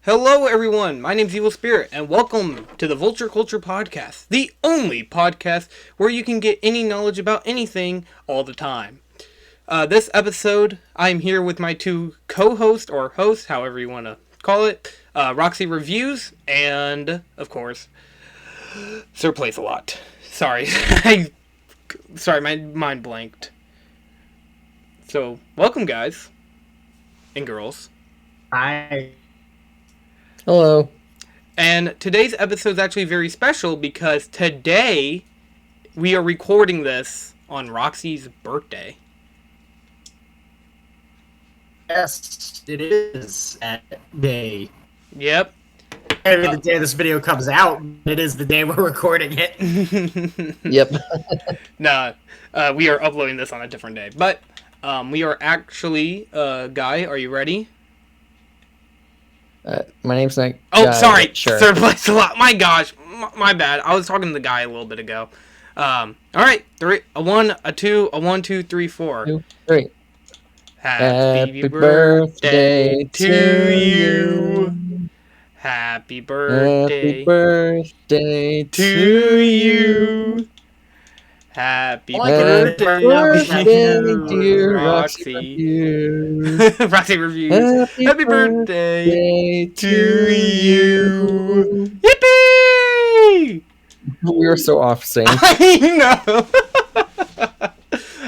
Hello, everyone. My name's Evil Spirit, and welcome to the Vulture Culture Podcast, the only podcast where you can get any knowledge about anything all the time. This episode, I'm here with my two co-hosts, or hosts, however you want to call it, RoxyReviews, and, of course, Sirsplaysalot. Sorry. Sorry, my mind blanked. So, welcome, guys. And girls. Hi. Hello. And today's episode is actually very special because today we are recording this on Roxy's birthday. Yes, it is that day. Yep. Maybe the day this video comes out, it is the day we're recording it. Yep. Nah, we are uploading this on a different day. But we are actually, Guy, are you ready? My name's Nick. Oh, sorry. Sure. Sirsplaysalot. My gosh. My bad. I was talking to the guy a little bit ago. All right. A 1, a 2, a 1, 2, 3, 4. 2, 3. Happy birthday to you. Happy birthday. Happy birthday to you. Happy birthday, dear Roxy Roxy. Reviews. RoxyReviews. Happy birthday to you. Yippee! We were so off sync. I know.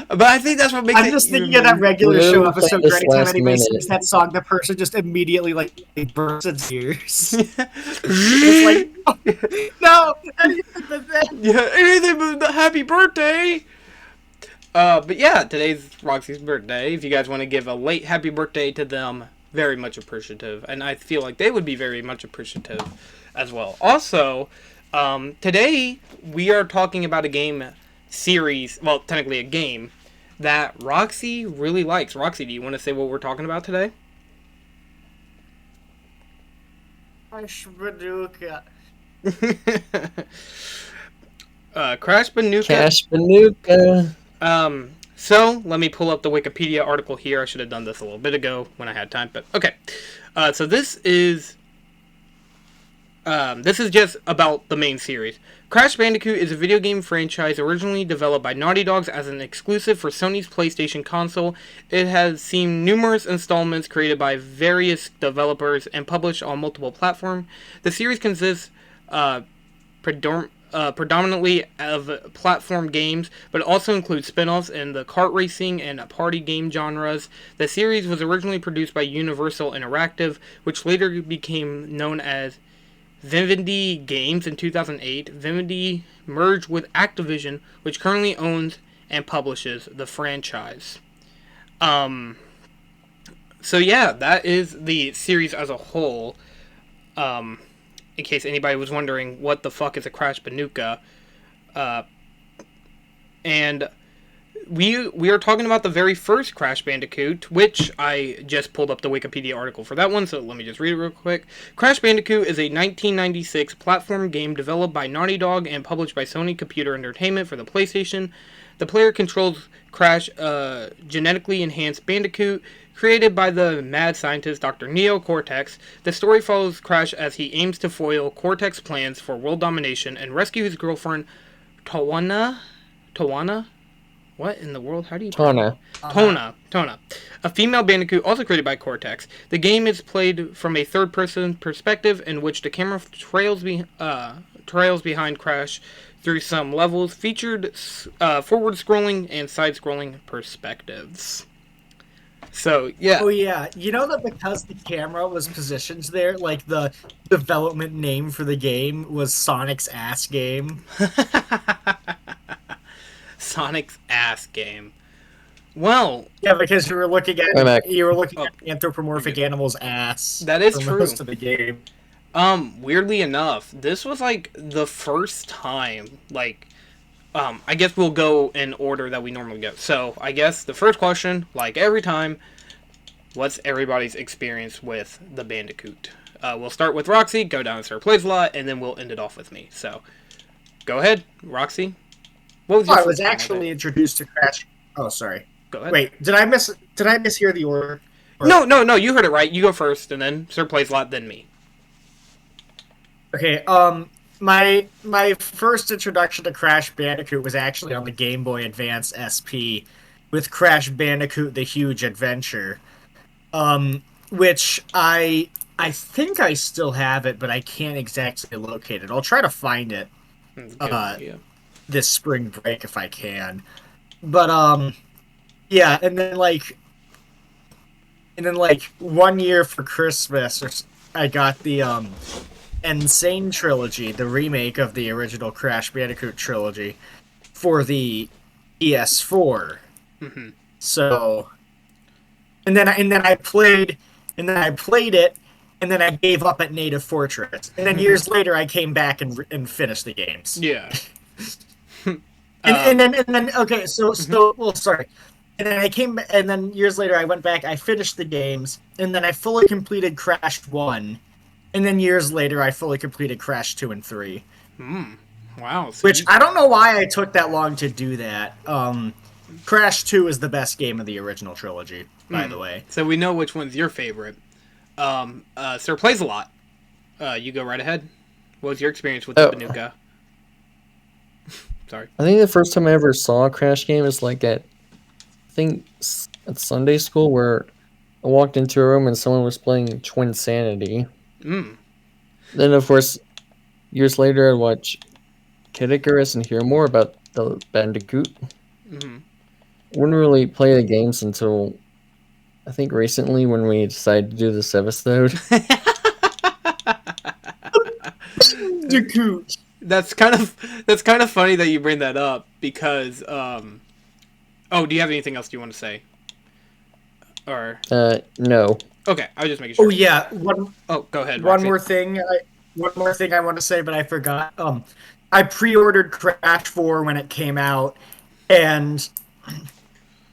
But I think that's what makes it. I'm just thinking of that regular show Really episode this where anytime last anybody minute. sings that song, the person just immediately bursts in tears. It's like, no, Yeah, anything but the happy birthday. But yeah, today's Roxy's birthday. If you guys want to give a late happy birthday to them, very much appreciative. And I feel like they would be very much appreciative as well. Also, today we are talking about a game series, well, technically a game, that Roxy really likes. Roxy, do you want to say what we're talking about today? Crash Bandicoot. Crash Bandicoot. Cash Banuka. So let me pull up the Wikipedia article here. I should have done this a little bit ago when I had time, but okay. So this is just about the main series. Crash Bandicoot is a video game franchise originally developed by Naughty Dog as an exclusive for Sony's PlayStation console. It has seen numerous installments created by various developers and published on multiple platforms. The series consists predominantly of platform games, but also includes spin-offs in the kart racing and party game genres. The series was originally produced by Universal Interactive, which later became known as Vivendi Games in 2008. Vivendi merged with Activision, which currently owns and publishes the franchise. So yeah, that is the series as a whole. In case anybody was wondering what the fuck is a Crash Bandicoot. And we are talking about the very first Crash Bandicoot, which I just pulled up the Wikipedia article for that one, so let me just read it real quick. Crash Bandicoot is a 1996 platform game developed by Naughty Dog and published by Sony Computer Entertainment for the PlayStation. The player controls Crash, genetically enhanced Bandicoot, created by the mad scientist Dr. Neo Cortex. The story follows Crash as he aims to foil Cortex's plans for world domination and rescue his girlfriend, Tawana? What in the world? How do you... Tona. Tona. A female Bandicoot also created by Cortex. The game is played from a third-person perspective in which the camera trails behind Crash through some levels, featured forward-scrolling and side-scrolling perspectives. So, yeah. Oh yeah, you know that because the camera was positioned there, like the development name for the game was Sonic's Ass Game. Sonic's Ass Game. Well, yeah, because you were looking at anthropomorphic Okay. animal's ass. That is for true. Most of the game. Weirdly enough, this was like the first time, like, I guess we'll go in order that we normally go. So, I guess the first question, like every time, what's everybody's experience with the Bandicoot? We'll start with Roxy, go down to Sirsplaysalot, and then we'll end it off with me. So, go ahead, Roxy. What was your I first was time with actually it? introduced to Crash. Oh, sorry. Go ahead. Wait, did I mishear the order? Or- No, you heard it right. You go first, and then Sirsplaysalot, then me. Okay, my first introduction to Crash Bandicoot was actually on the Game Boy Advance SP with Crash Bandicoot: The Huge Adventure. Which I think I still have it, but I can't exactly locate it. I'll try to find it That's a good uh idea. this spring break if I can. But yeah, and then 1 year for Christmas I got the Insane Trilogy, the remake of the original Crash Bandicoot trilogy for the PS4. Hmm. So, and then I played it, and then I gave up at Native Fortress. And then years later I came back and finished the games. Yeah. And then okay, so Mhm. so well sorry. And then years later I went back, I finished the games, and then I fully completed Crash 1. And then years later I fully completed Crash 2 and 3. Wow. So Which you. I don't know why I took that long to do that. Crash 2 is the best game of the original trilogy, by the way. So we know which one's your favorite. Sirsplaysalot. You go right ahead. What was your experience with the Oh, Banuka? Sorry. I think the first time I ever saw a Crash game is like at Sunday school where I walked into a room and someone was playing Twin Sanity. Mm. Then, of course, years later, I'd watch Kid Icarus and hear more about the Bandicoot. Hmm. Wouldn't really play the games until I think recently when we decided to do this episode. Bandicoot. That's kind of funny that you bring that up because oh, do you have anything else you want to say? Or No. okay, I was just making Oh sure. yeah, one Oh, go ahead, one Roxy. more thing. One more thing I want to say, but I forgot. I pre-ordered Crash 4 when it came out, and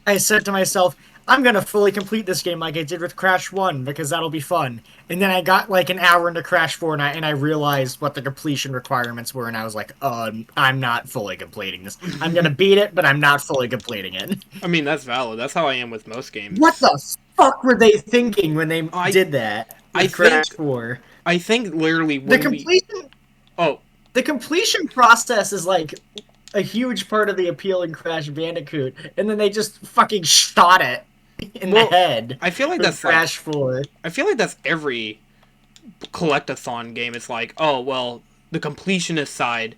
I said to myself, I'm gonna fully complete this game like I did with Crash 1 because that'll be fun. And then I got like an hour into Crash 4 and I realized what the completion requirements were, and I was like, I'm not fully completing this. I'm gonna beat it, but I'm not fully completing it. I mean, that's valid. That's how I am with most What games. the fuck were they thinking when they I did that I with Crash think 4? I think literally The when we completion oh the completion process is like a huge part of the appeal in Crash Bandicoot, and then they just fucking shot it in the well, head I feel like with that's like Crash 4. I feel like that's every collectathon game. It's like, oh well, the completionist side,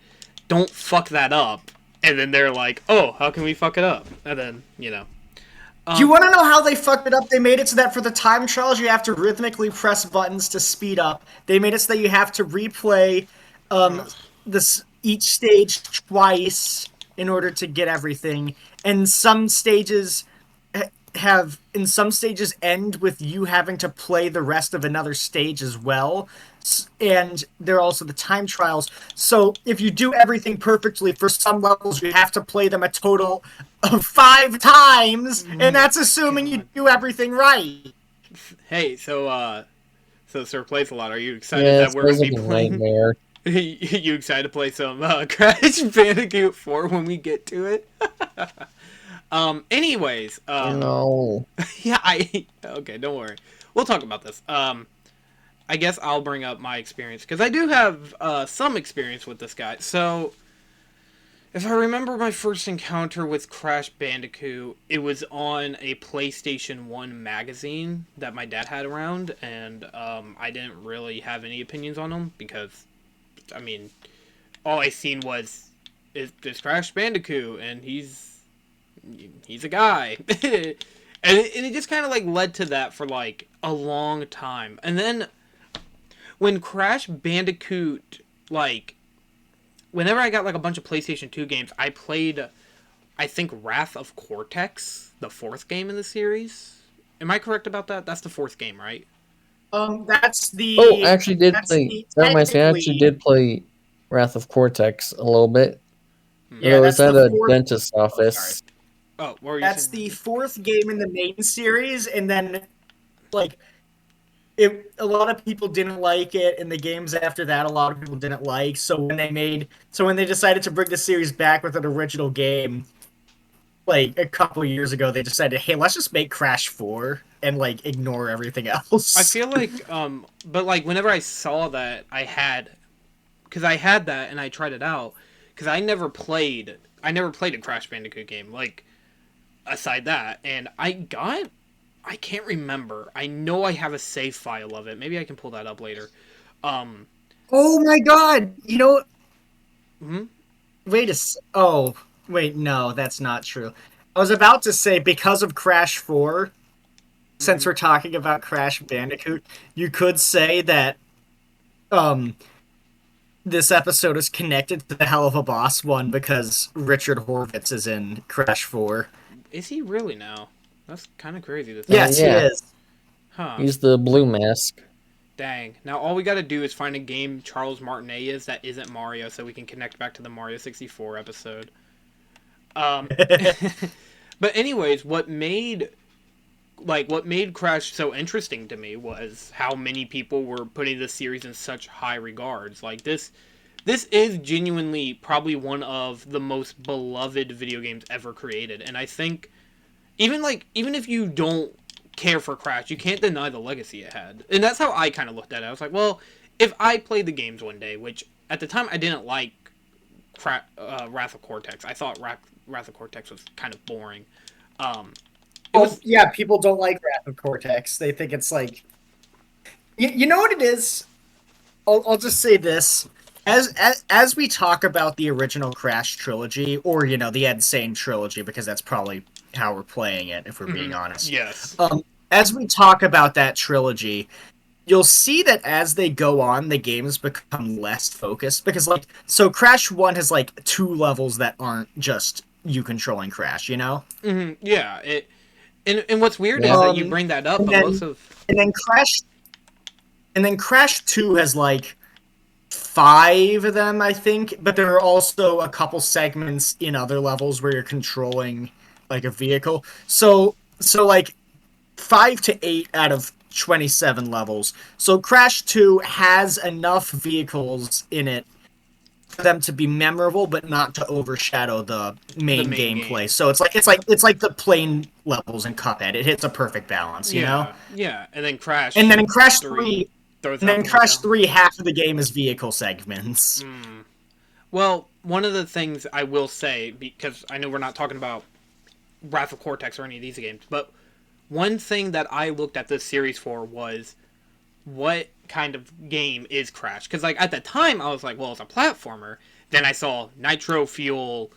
don't fuck that up, and then they're like, oh, how can we fuck it up? And then Do you um, want to know how they fucked it up? They made it so that for the time trials, you have to rhythmically press buttons to speed up. They made it so that you have to replay um, ugh. this each stage twice in order to get everything. And some stages some stages end with you having to play the rest of another stage as well. And there are also the time trials. So if you do everything perfectly for some levels, you have to play them a total of 5 times, and Oh that's assuming you god. do everything right. Hey, so Sir Plays a lot. Are you excited Yeah, it that we're sounds gonna like be a playing? nightmare. You excited to play some Crash Bandicoot 4 when we get to it? Anyways, No. yeah, okay, don't worry. We'll talk about this. I guess I'll bring up my experience because I do have some experience with this guy. So, if I remember my first encounter with Crash Bandicoot, it was on a PlayStation 1 magazine that my dad had around, and I didn't really have any opinions on him because, I mean, all I seen was is this Crash Bandicoot, and he's a guy, and it just kind of like led to that for like a long time, and then when Crash Bandicoot like whenever I got like a bunch of PlayStation 2 games, I played I think Wrath of Cortex, the fourth game in the series. Am I correct about that? That's the fourth game, right? That's Oh, I the actually did that's play. the That reminds me, I actually technically did play Wrath of Cortex a little bit. But yeah, I was that's the at a fourth. dentist's Oh, sorry. office. Oh, what were you That's saying, the Roxy? fourth game in the main series, and then like a lot of people didn't like it, and the games after that a lot of people didn't like. So when they decided to bring the series back with an original game, like a couple years ago, they decided, hey, let's just make Crash 4 and like ignore everything I else. feel like but like whenever I saw that I had because I had that and I tried it out because I never played a Crash Bandicoot game like aside that, and I can't remember. I know I have a save file of it. Maybe I can pull that up later. Um, Oh my god! You know, hmm oh, wait, no, that's not true. I was about to say, because of Crash 4, since hmm we're talking about Crash Bandicoot, you could say that um this episode is connected to the Hell of a Boss one because Richard Horvitz is in Crash 4. Is he really now? That's kind of crazy to think. Yes, he Yeah, is. Huh. he's the blue mask. Dang. Now all we got to do is find a game Charles Martinet is that isn't Mario, so we can connect back to the Mario 64 episode. Um, but anyways, what made Crash so interesting to me was how many people were putting this series in such high regards. Like this is genuinely probably one of the most beloved video games ever created, and I think even if you don't care for Crash, you can't deny the legacy it had. And that's how I kind of looked at it. I was like, well, if I played the games one day, which at the time I didn't like Wrath of Cortex. I thought Wrath of Cortex was kind of boring. Um, it Oh, was. yeah, people don't like Wrath of Cortex. They think it's like. You know what it is? I'll just say this. As we talk about the original Crash trilogy, or, the Insane trilogy, because that's probably how we're playing it, if we're being honest. Yes. As we talk about that trilogy, you'll see that as they go on, the games become less focused because, like, so Crash 1 has like 2 levels that aren't just you controlling Crash, you know? Yeah. And what's weird is Yeah. that you bring that up, And but most then of. and then Crash 2 has like 5 of them, I think, but there are also a couple segments in other levels where you're controlling like a vehicle. So like 5 to 8 out of 27 levels. So Crash 2 has enough vehicles in it for them to be memorable but not to overshadow the The main main gameplay. game. So it's like the plain levels in Cuphead. It hits a perfect balance, you know? Yeah. Yeah. And then Crash And then in Crash 3 3, throws and that then point Crash down. 3 half of the game is vehicle segments. Well, one of the things I will say, because I know we're not talking about Wrath of Cortex or any of these games, but one thing that I looked at this series for was what kind of game is Crash? Because like at the time I was like, well, it's a platformer. Then I saw Nitro Fuel.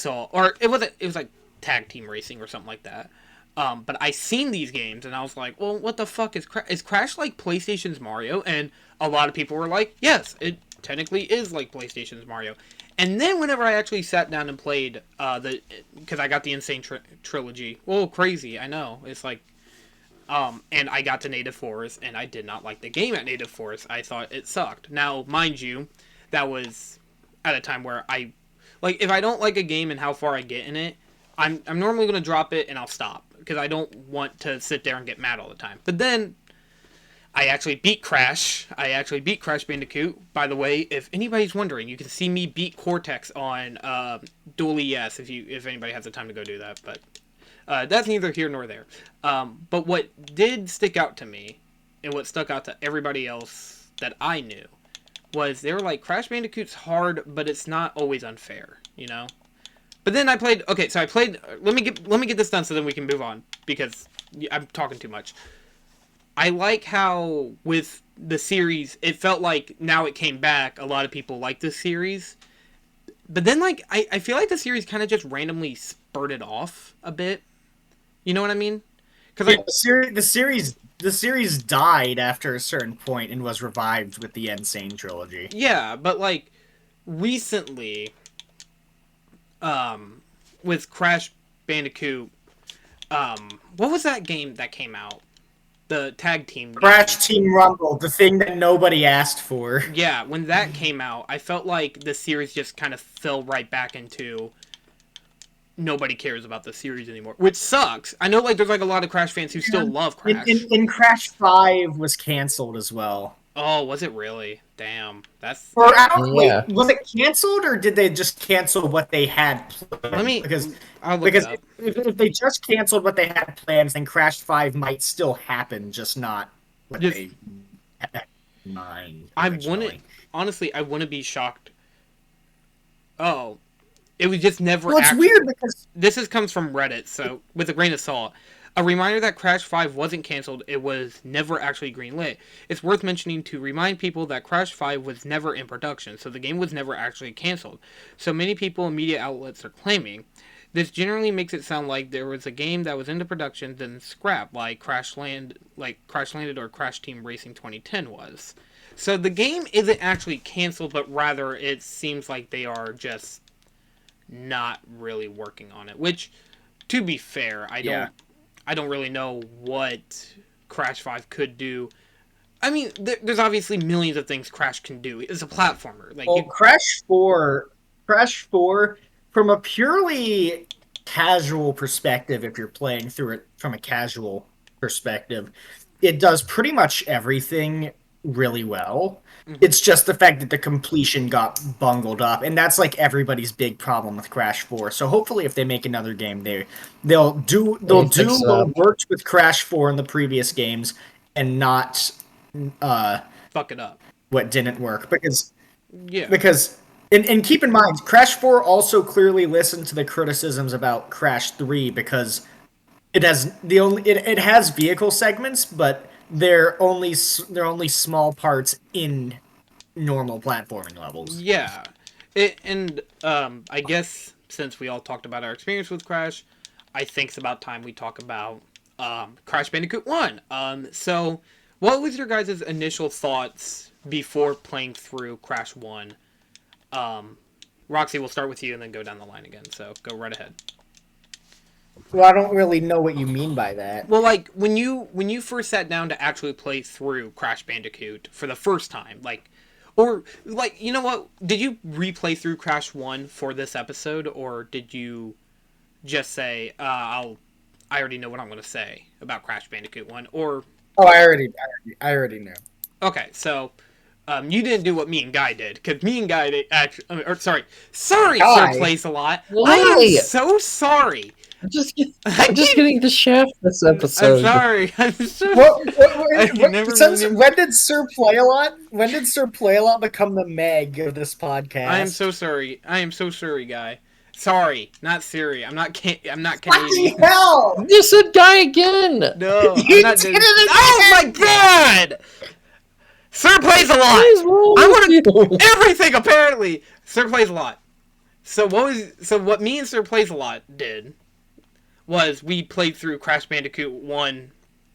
Or it was like Tag Team Racing or something like that. But I seen these games and I was like, well, what the fuck is Crash? Is Crash like PlayStation's Mario? And a lot of people were like, yes, it technically is like PlayStation's Mario. And then whenever I actually sat down and played because I got the Insane trilogy. Well, crazy, I know. It's like and I got to Native Forest, and I did not like the game at Native Forest. I thought it sucked. Now, mind you, that was at a time where if I don't like a game and how far I get in it, I'm normally going to drop it and I'll stop because I don't want to sit there and get mad all the time. But then I actually beat Crash. I actually beat Crash Bandicoot. By the way, if anybody's wondering, you can see me beat Cortex on Dual ES if anybody has the time to go do that. But that's neither here nor there. But what did stick out to me, and what stuck out to everybody else that I knew, was they were like, Crash Bandicoot's hard, but it's not always unfair, you know? But then I played. Okay, so I played. Let me get this done so then we can move on because I'm talking too much. I like how with the series, it felt like now it came back. A lot of people like this series, but then like I feel like the series kind of just randomly spurted off a bit. You know what I mean? Because Yeah, like the series died after a certain point and was revived with the Insane trilogy. yeah, but like recently, with Crash Bandicoot, what was that game that came out? The tag team game. Crash Team Rumble, the thing that nobody asked for. Yeah, when that came out, I felt like the series just kind of fell right back into nobody cares about the series anymore, which sucks. I know like there's like a lot of Crash fans who still love Crash. And Crash 5 was canceled as well. Oh, was it really? Damn, that's. Or I don't Yeah. wait, was it canceled or did they just cancel what they had planned? Let me. Because I'll look it because up. if they just canceled what they had planned, then Crash 5 might still happen, just not what Just- they. 9 I wouldn't, originally. honestly, I wouldn't be shocked. Oh, it was just never Well, it's actually. weird because Comes from Reddit, so with a grain of salt. A reminder that Crash 5 wasn't canceled, it was never actually greenlit. It's worth mentioning to remind people that Crash 5 was never in production, so the game was never actually canceled. So many people and media outlets are claiming. This generally makes it sound like there was a game that was into production then scrapped, like Crash Landed or Crash Team Racing 2010 was. So the game isn't actually canceled, but rather it seems like they are just not really working on it. Which, to be fair, yeah. I don't really know what Crash 5 could do. I mean, there's obviously millions of things Crash can do. It's a platformer. Well, Crash 4, from a purely casual perspective, if you're playing through it from a casual perspective, it does pretty much everything really well. mm-hmm. It's just the fact that the completion got bungled up, and that's like everybody's big problem with Crash 4. So hopefully, if they make another game, they'll do Fix it up. what worked with Crash 4 in the previous games, and not Fuck it up. what didn't work Yeah. because and keep in mind, Crash 4 also clearly listened to the criticisms about Crash 3 because it has vehicle segments, but they're only small parts in normal platforming levels. Yeah. I guess since we all talked about our experience with Crash, I think it's about time we talk about Crash Bandicoot 1. So, what was your guys' initial thoughts before playing through Crash 1? Roxy, we'll start with you and then go down the line again, so go right ahead. Well, I don't really know what you mean by that. Well, like when you first sat down to actually play through Crash Bandicoot for the first time, or you know what? Did you replay through Crash 1 for this episode, or did you just say, I already know what I'm going to say about Crash Bandicoot 1, or Oh, I already knew. okay, so you didn't do what me and Guy did, because me and Guy did actually, sorry, Guy? Sirsplaysalot. I Why? am so sorry. I'm just getting the shaft this episode. I'm sorry. I'm so When did Sir Play a Lot become the Meg of this podcast? I am so sorry. I am so sorry, Guy. Sorry, not Siri. I'm not Canadian. Fucking hell! You said guy again. No, You I'm not. did it Oh my again! god! Sir plays a lot. What is wrong I with want you? everything apparently. Sir plays a lot. So what me and Sir plays a lot did was we played through Crash Bandicoot 1,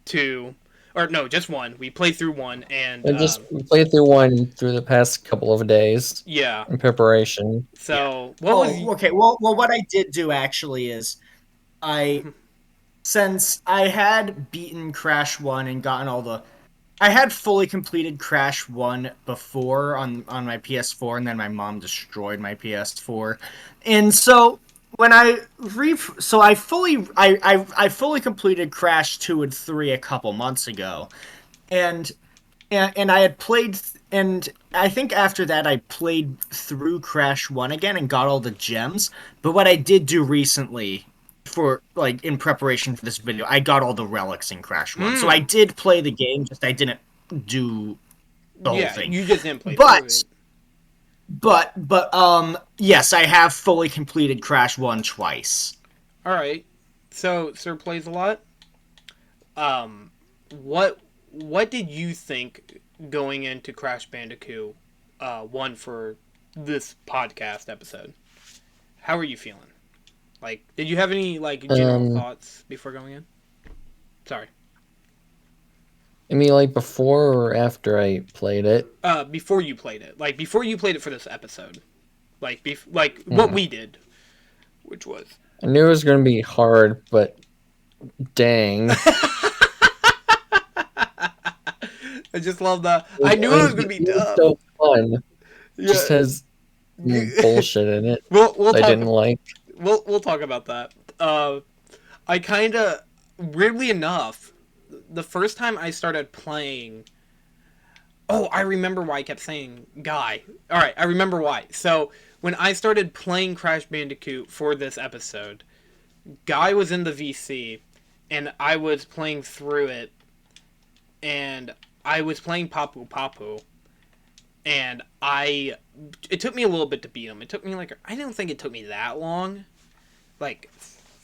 2, or no, just 1. We played through 1 and I just played through one through the past couple of days yeah. in preparation. So Okay. Well, what I did do actually is since I had beaten Crash 1 and gotten I had fully completed Crash 1 before on my PS4, and then my mom destroyed my PS4. And so when I fully completed Crash 2 and 3 a couple months ago. And I had played, and I think after that I played through Crash 1 again and got all the gems. But what I did do recently, for like in preparation for this video, I got all the relics in Crash 1. So I did play the game, just I didn't do the whole thing. You just didn't play through it. But yes, I have fully completed Crash 1 twice. All right. So Sir plays a lot. What did you think going into Crash Bandicoot 1 for this podcast episode? How are you feeling? Like, did you have any general thoughts before going in? Sorry. I mean, like before or after I played it? Before you played it, before you played it for this episode, what we did, which was. I knew it was going to be hard, but dang. I just love that. I knew it was going to be tough. So fun. Yeah. Just has bullshit in it. We'll I didn't like. We'll talk about that. I kind of, weirdly enough, the first time I started playing. Oh, I remember why I kept saying Guy. All right, I remember why. So when I started playing Crash Bandicoot for this episode, Guy was in the VC, and I was playing through it, and I was playing Papu Papu, and it took me a little bit to beat him. It took me I don't think it took me that long, like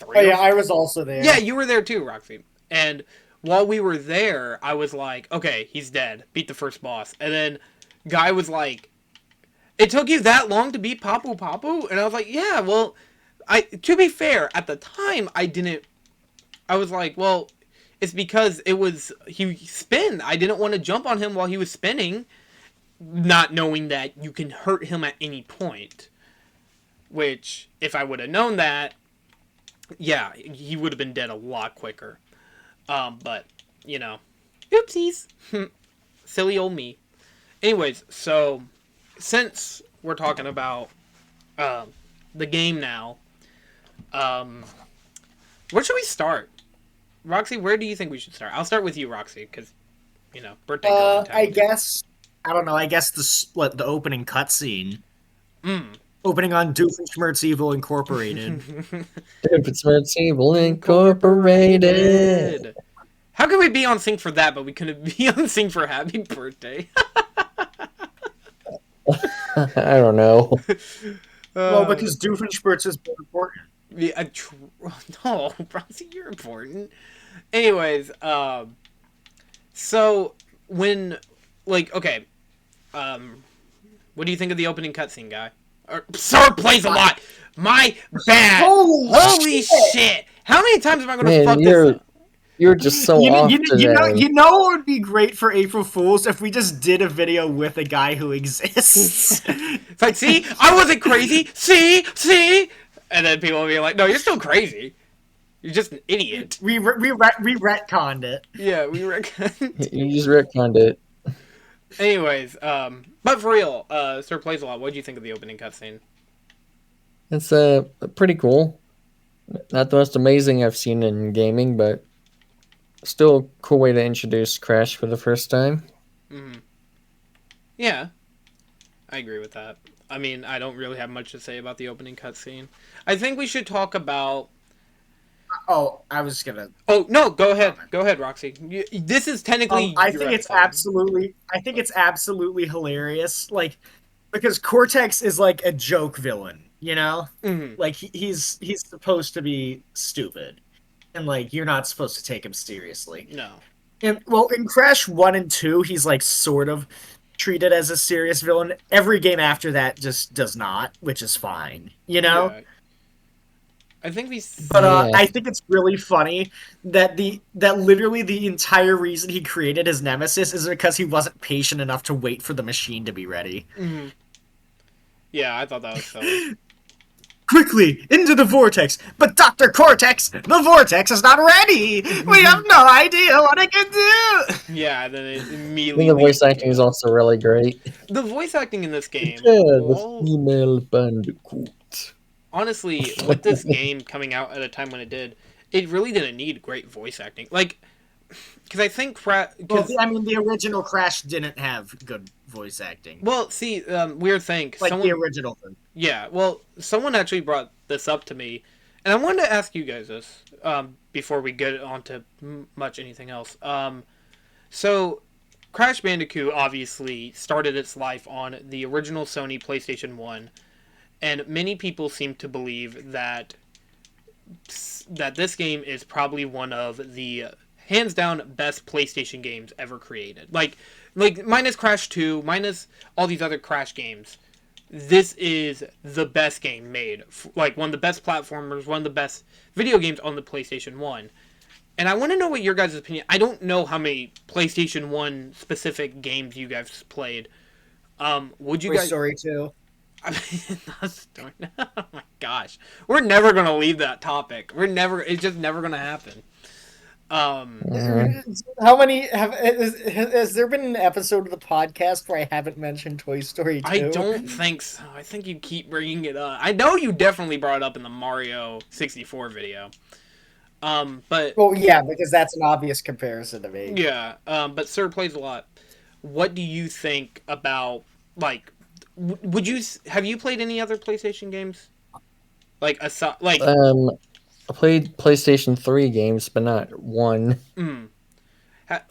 Oh three. yeah, I was also there. Yeah, you were there too, Roxy. And while we were there, I was like, okay, he's dead. Beat the first boss. And then guy was like, it took you that long to beat Papu Papu? And I was like, yeah, well, to be fair, at the time, I was like, well, it's because he spin. I didn't want to jump on him while he was spinning, not knowing that you can hurt him at any point. Which, if I would have known that, yeah, he would have been dead a lot quicker. But, oopsies. Silly old me. Anyways, so, since we're talking about the game now, where should we start? Roxy, where do you think we should start? I'll start with you, Roxy, because, birthday girl in town. I guess I don't know. I guess the opening cutscene. Mm. Opening on Doofenshmirtz Evil Incorporated. Doofenshmirtz Evil Incorporated. How could we be on sync for that, but we couldn't be on sync for Happy Birthday? I don't know. Well, because Doofenshmirtz is more important. Yeah, no, Roxy, you're important. Anyways, so when, okay, what do you think of the opening cutscene, guy? Sirsplaysalot. My bad. Holy shit! How many times am I gonna fuck this up? You're just so off today. You know what would be great for April Fools if we just did a video with a guy who exists. It's like, see, I wasn't crazy. See, and then people will be like, "No, you're still crazy. You're just an idiot." We retconned it. Yeah, we retconned. You just retconned it. Anyways, but for real, Sirsplaysalot, what did you think of the opening cutscene? It's pretty cool. Not the most amazing I've seen in gaming, but still a cool way to introduce Crash for the first time. Mm-hmm. Yeah, I agree with that. I mean, I don't really have much to say about the opening cutscene. I think we should talk about... Oh, I was gonna... Oh, no, go ahead. Go ahead, Roxy. This is technically... I think it's absolutely hilarious. Like, because Cortex is like a joke villain, you know? Mm-hmm. Like, he's supposed to be stupid. And, like, you're not supposed to take him seriously. No. And, well, in Crash 1 and 2, he's, like, sort of treated as a serious villain. Every game after that just does not, which is fine, you know? Yeah. I think I think it's really funny that literally the entire reason he created his nemesis is because he wasn't patient enough to wait for the machine to be ready. Mm-hmm. Yeah, I thought that was silly. Quickly, into the vortex! But Dr. Cortex, the vortex is not ready! We have no idea what it can do! Yeah, then it immediately... I think the voice acting is also really great. The voice acting in this game... Yeah, the female Bandicoot. Honestly, with this game coming out at a time when it did, it really didn't need great voice acting. Like, because I think... the original Crash didn't have good voice acting. Well, see, weird thing. Like the original thing. Yeah, well, someone actually brought this up to me, and I wanted to ask you guys this before we get on to much anything else. So, Crash Bandicoot obviously started its life on the original Sony PlayStation 1, and many people seem to believe that this game is probably one of the hands down best PlayStation games ever created. Like minus Crash 2, minus all these other Crash games, this is the best game made. Like, one of the best platformers, one of the best video games on the PlayStation 1. And I want to know what your guys' opinion... I don't know how many PlayStation 1 specific games you guys played. Would you guys... Toy Story 2. I mean, oh my gosh. We're never going to leave that topic. It's just never going to happen. How many has there been an episode of the podcast where I haven't mentioned Toy Story 2? I don't think so. I think you keep bringing it up. I know you definitely brought it up in the Mario 64 video. But well, yeah, because that's an obvious comparison to me. Yeah, but Sirsplaysalot, what do you think about, like, have you played any other PlayStation games? I played PlayStation 3 games, but not one.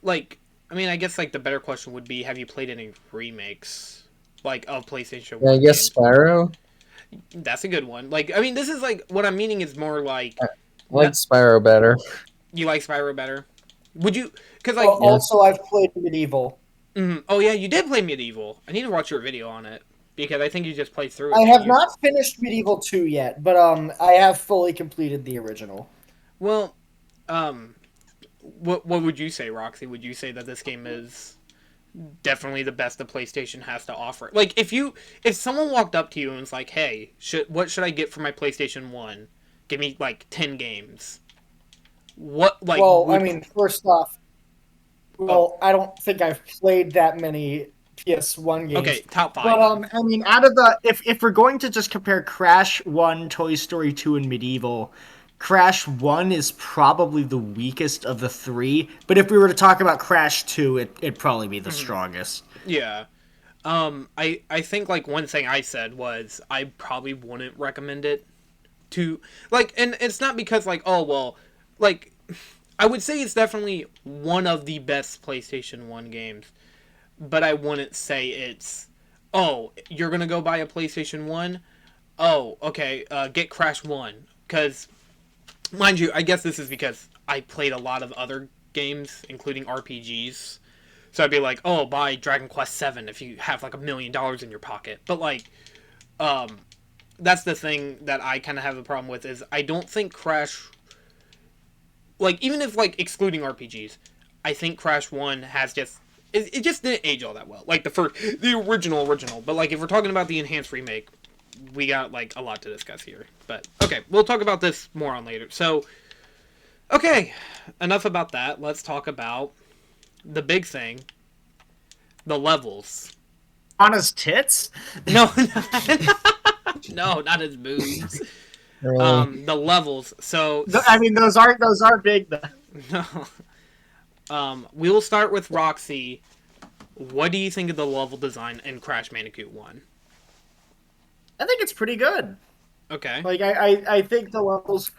Like, I mean, I guess like the better question would be, have you played any remakes like of PlayStation Yeah, I One guess games? Spyro. That's a good one. Like, I mean, this is like what I'm meaning is more like, I like not, Spyro better. you like Spyro better. Would you? Because Well, like, Yeah. also, I've played Medieval. oh yeah, you did play Medieval. I need to watch your video on it because I think you just played through it, I didn't have you? not finished Medieval 2 yet, but I have fully completed the original. Well, um, what would you say, Roxy? Would you say that this game is definitely the best the PlayStation has to offer? Like, if someone walked up to you and was like, "Hey, what should I get for my PlayStation One? Give me like 10 games." What like Well, I would mean, first off, oh I don't think I've played that many PS1 okay, games. top But five then. I mean, out of the if we're going to just compare Crash 1, Toy Story 2, and Medieval, Crash 1 is probably the weakest of the three. But if we were to talk about Crash 2, it'd probably be the strongest. Yeah. I think like one thing I said was I probably wouldn't recommend it to like, and it's not because like, oh well, like I would say it's definitely one of the best PlayStation 1 games, but I wouldn't say it's, oh, you're going to go buy a PlayStation 1? Oh, okay, get Crash 1 cuz mind you, I guess this is because I played a lot of other games including RPGs. So I'd be like, "Oh, buy Dragon Quest 7 if you have like $1 million in your pocket." But like um that's the thing that I kind of have a problem with is I don't think Crash, like even if like excluding RPGs, I think Crash 1 has just it just didn't age all that well. Like the original, but like if we're talking about the enhanced remake, we got like a lot to discuss here. But okay, we'll talk about this more on later. So, okay, enough about that. Let's talk about the big thing, the levels. Anna's tits? No, no, not his boobs. Really. The levels. So, I mean, those are big. no. We will start with Roxy. What do you think of the level design in Crash Bandicoot 1? I think it's pretty good. Okay. Like I think the levels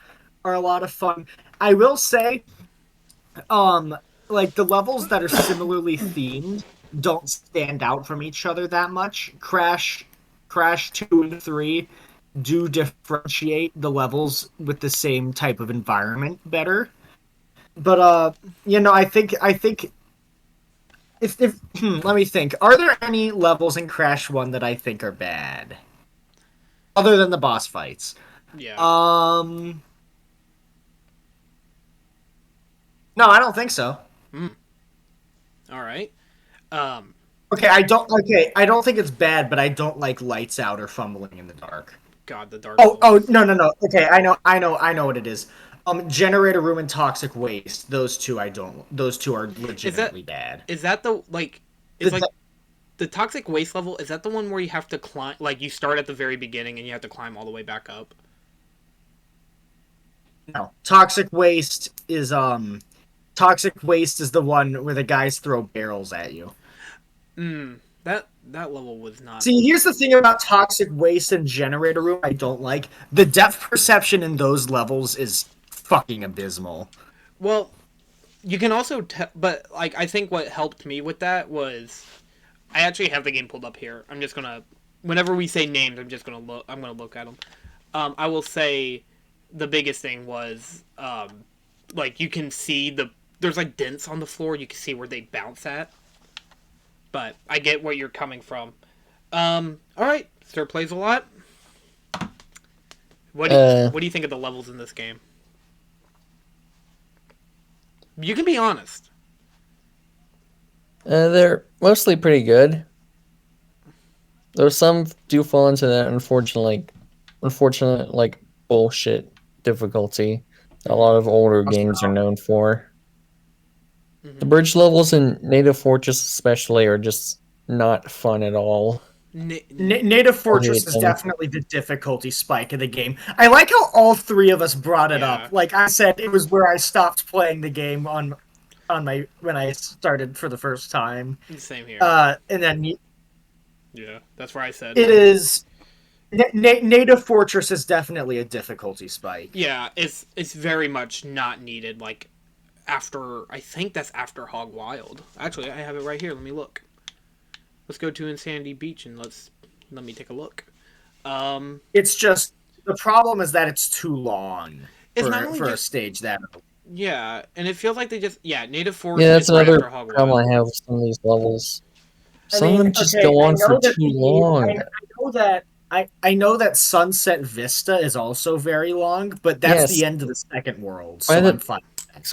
are a lot of fun. I will say, like the levels that are similarly themed don't stand out from each other that much. Crash 2 and 3 do differentiate the levels with the same type of environment better. But I think if let me think. Are there any levels in Crash 1 that I think are bad other than the boss fights? Yeah. Um no, I don't think so. All right. Um, I don't think it's bad, but I don't like lights out or fumbling in the dark. God, the Dark Oh, Levels. no. Okay, I know what it is. Generator room and toxic waste. Those two I don't. Those two are Is that legitimately bad. is that the like? Is like The, the toxic waste level? Is that the one where you have to climb? Like you start at the very beginning and you have to climb all the way back up. no, toxic waste is the one where the guys throw barrels at you. That level was not. See, here's the thing about toxic waste and generator room I don't like. The depth perception in those levels is fucking abysmal. Well, you can also but like I think what helped me with that was I actually have the game pulled up here. I'm just gonna whenever we say names, I'm just gonna look. I'm gonna look at them. I will say the biggest thing was like you can see there's like dents on the floor. You can see where they bounce at. But I get where you're coming from. All right, Sir plays a lot. What do you think of the levels in this game? You can be honest. They're mostly pretty good. Though some do fall into that unfortunate like bullshit difficulty a lot of older games are known for. The bridge levels in Native Fortress especially are just not fun at all. Native I Fortress hate is them. definitely the difficulty spike of the game. I like how all three of us brought it Yeah, up. Like I said, it was where I stopped playing the game on my when I started for the first time. same here. And then Yeah, that's where I said. it is Native Fortress is definitely a difficulty spike. Yeah, it's very much not needed. Like after, I think that's after Hog Wild. Actually, I have it right here. Let me look. Let's go to Insanity Beach and let me take a look. It's just the problem is that it's too long It's not only for a just stage that. yeah, and it feels like they just Native Forest Yeah, that's is right another after Hog problem Wild. I have with some of these levels. I Some of mean, them just okay, go I on for know that too long. I know that Sunset Vista is also very long, but that's Yes, the end of the second world, by so I'm the fine.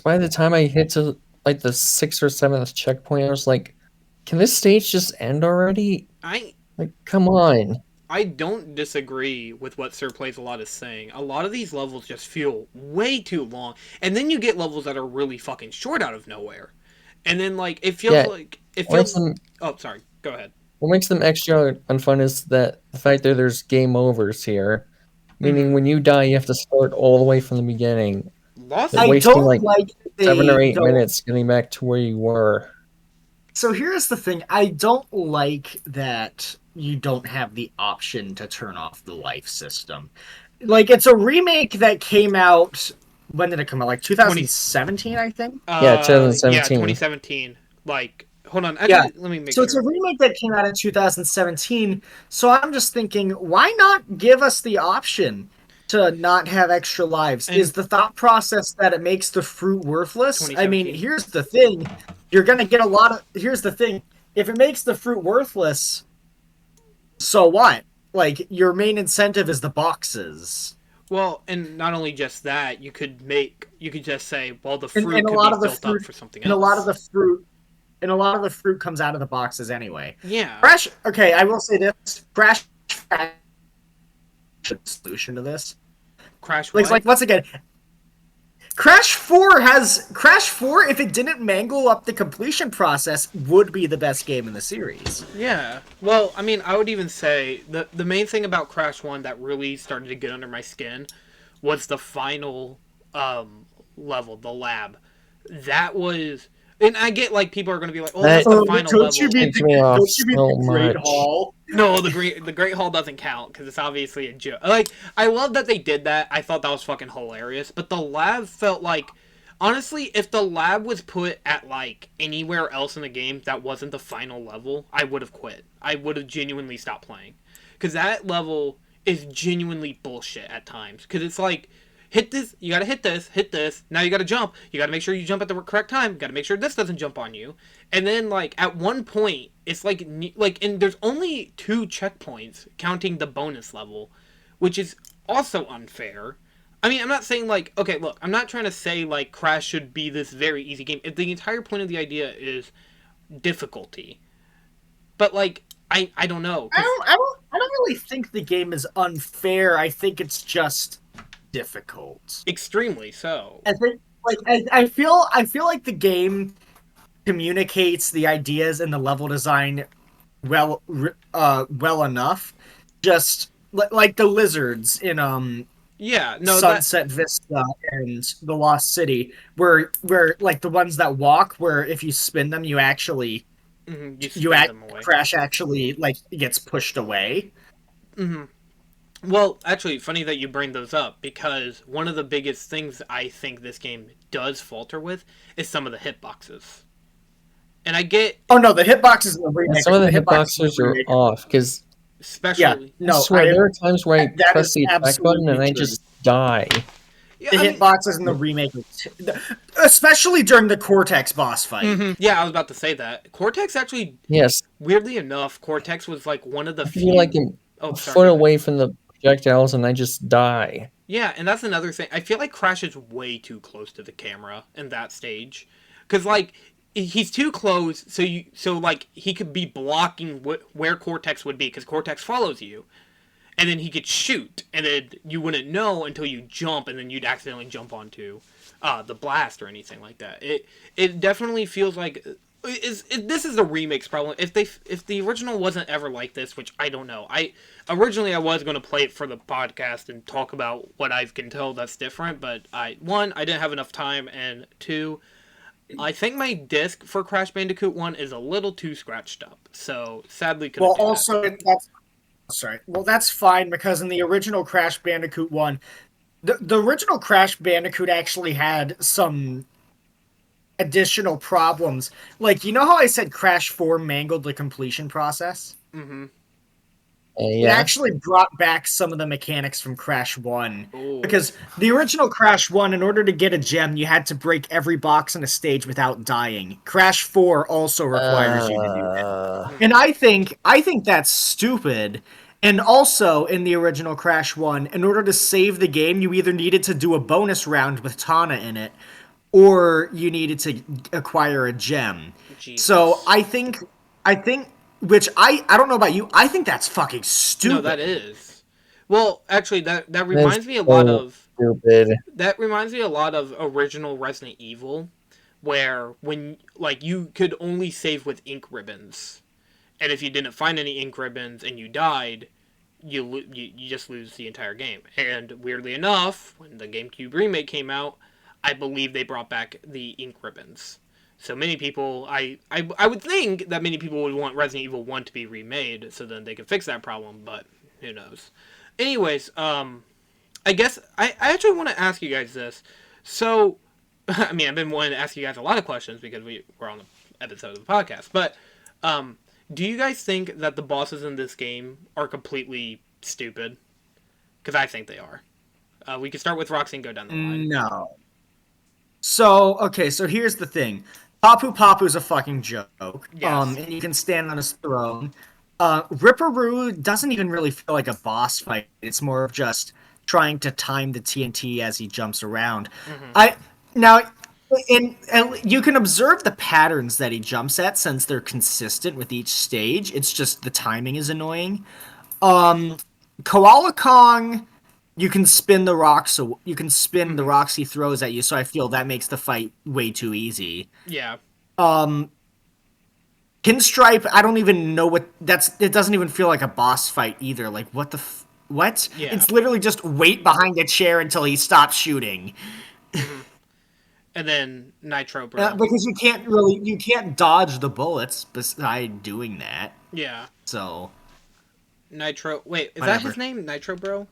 by the time I hit to like the 6th or 7th checkpoint, I was like, "Can this stage just end already?" I Like, come on. I don't disagree with what Sirsplaysalot is saying. A lot of these levels just feel way too long, and then you get levels that are really fucking short out of nowhere, and then like Yeah, it what makes feels. them Oh, sorry. Go ahead. what makes them extra unfun is that the fact that there's game overs here, meaning Mm-hmm. when you die, you have to start all the way from the beginning. Lost. They're I wasting don't like like that 7 or 8 don't. minutes getting back to where you were. So here's the thing: I don't like that you don't have the option to turn off the life system. Like it's a remake that came out. When did it come out? Like 20. 2017, I think. Yeah, Yeah, 2017. 2017. Like, hold on. Yeah. Actually, let me make So it's a sure. remake that came out in 2017. So I'm just thinking, why not give us the option to not have extra lives? And Is the thought process that it makes the fruit worthless? I mean, 2017. here's the thing. You're going to get a lot of. Here's the thing. If it makes the fruit worthless, so what? Like, your main incentive is the boxes. Well, and not only just that, you could just say, well, the And fruit a could lot be of the built up fruit. for something And a lot of else. the fruit. And a lot of the fruit comes out of the boxes anyway. Yeah. Crash. Okay, I will say this. Crash solution to this. Crash Like, what? once again, Crash 4, if it didn't mangle up the completion process, would be the best game in the series. Yeah. Well, I mean, I would even say the main thing about Crash 1 that really started to get under my skin was the final level, the lab. That was, and I get like people are going to be like, "Oh, that's That the final level." ticks me off Don't you mean so the Great much. Hall? No, the Great Hall doesn't count because it's obviously a joke. Like, I love that they did that. I thought that was fucking hilarious. But the lab felt like, honestly, if the lab was put at like anywhere else in the game that wasn't the final level, I would have quit. I would have genuinely stopped playing because that level is genuinely bullshit at times. Because it's like, hit this, you gotta hit this. Now you gotta jump. You gotta make sure you jump at the correct time. You gotta make sure this doesn't jump on you. And then like at one point, it's like and there's only 2 checkpoints counting the bonus level, which is also unfair. I mean, I'm not saying like, okay, look, I'm not trying to say like Crash should be this very easy game. If the entire point of the idea is difficulty, but like I don't know. I don't really think the game is unfair. I think it's just difficult. Extremely so. I think I feel like the game communicates the ideas and the level design well enough. Just like the lizards in Yeah, no, that Sunset Vista and the Lost City, where like the ones that walk, where if you spin them, you actually you you spin act them away. Crash actually like gets pushed away. Well, actually, funny that you bring those up because one of the biggest things I think this game does falter with is some of the hitboxes. And I get, Oh no, the hitboxes in the And remake. some of the The hitboxes in the hitboxes are remake. off because Yeah, especially, I no, swear there are times where I that press is the attack button and absolutely I true. just die. yeah, The I mean, hitboxes in the remake, especially during the Cortex boss fight. yeah, I was about to say that Cortex actually, Yes, weirdly enough, Cortex was like one of the I can be like few. Oh, a sorry. foot Go ahead. away from the projectiles and I just die. Yeah, and that's another thing. I feel like Crash is way too close to the camera in that stage, because like he's too close, so like he could be blocking where Cortex would be, because Cortex follows you, and then he could shoot, and then you wouldn't know until you jump, and then you'd accidentally jump onto the blast or anything like that. It definitely feels like this is the remake's problem. If the original wasn't ever like this, which I don't know. I originally I was going to play it for the podcast and talk about what I can tell that's different, but I didn't have enough time, and 2, I think my disc for Crash Bandicoot 1 is a little too scratched up. So sadly couldn't Well, do that. also that's sorry. Well, that's fine because in the original Crash Bandicoot 1, the original Crash Bandicoot actually had some additional problems. Like, you know how I said Crash 4 mangled the completion process? Mm-hmm. It Yeah. actually brought back some of the mechanics from Crash 1. Oh, Because the original Crash 1, in order to get a gem, you had to break every box in a stage without dying. Crash 4 also requires you to do that. And mm-hmm. I think that's stupid. And also in the original Crash 1, in order to save the game, you either needed to do a bonus round with Tana in it, or you needed to acquire a gem. So Jesus. I think which I don't know about you, I think that's fucking No, that stupid. is. Well, actually, that That's reminds me a lot so of stupid. that reminds me a lot of original Resident Evil, where when like you could only save with ink ribbons, and if you didn't find any ink ribbons and you died, you just lose the entire game. And weirdly enough, when the GameCube remake came out, I believe they brought back the ink ribbons. So many people, I would think that many people would want Resident Evil 1 to be remade so then they could fix that problem, but who knows. Anyways, I guess I actually want to ask you guys this. So, I mean, I've been wanting to ask you guys a lot of questions because we're on the episode of the podcast, but um, do you guys think that the bosses in this game are completely stupid? Because I think they are. We can start with Roxy and go down the line. No. So, okay, so here's the thing. Papu Papu's a fucking joke. Yes. And you can stand on his throne. Ripperoo doesn't even really feel like a boss fight. It's more of just trying to time the TNT as he jumps around. Mm-hmm. I now and you can observe the patterns that he jumps at since they're consistent with each stage. It's just the timing is annoying. Um, Koala Kong, you can spin the rocks. So you can spin the Mm-hmm. rocks he throws at you. So I feel that makes the fight way too easy. Yeah. Um, Pinstripe, I don't even know what that's. It doesn't even feel like a boss fight either. Like what? Yeah. It's literally just wait behind a chair until he stops shooting. Mm-hmm. And then Nitro Bro. Because you can't dodge the bullets beside doing that. Yeah. So Nitro. Wait, is that his whatever. name? Nitro Bro?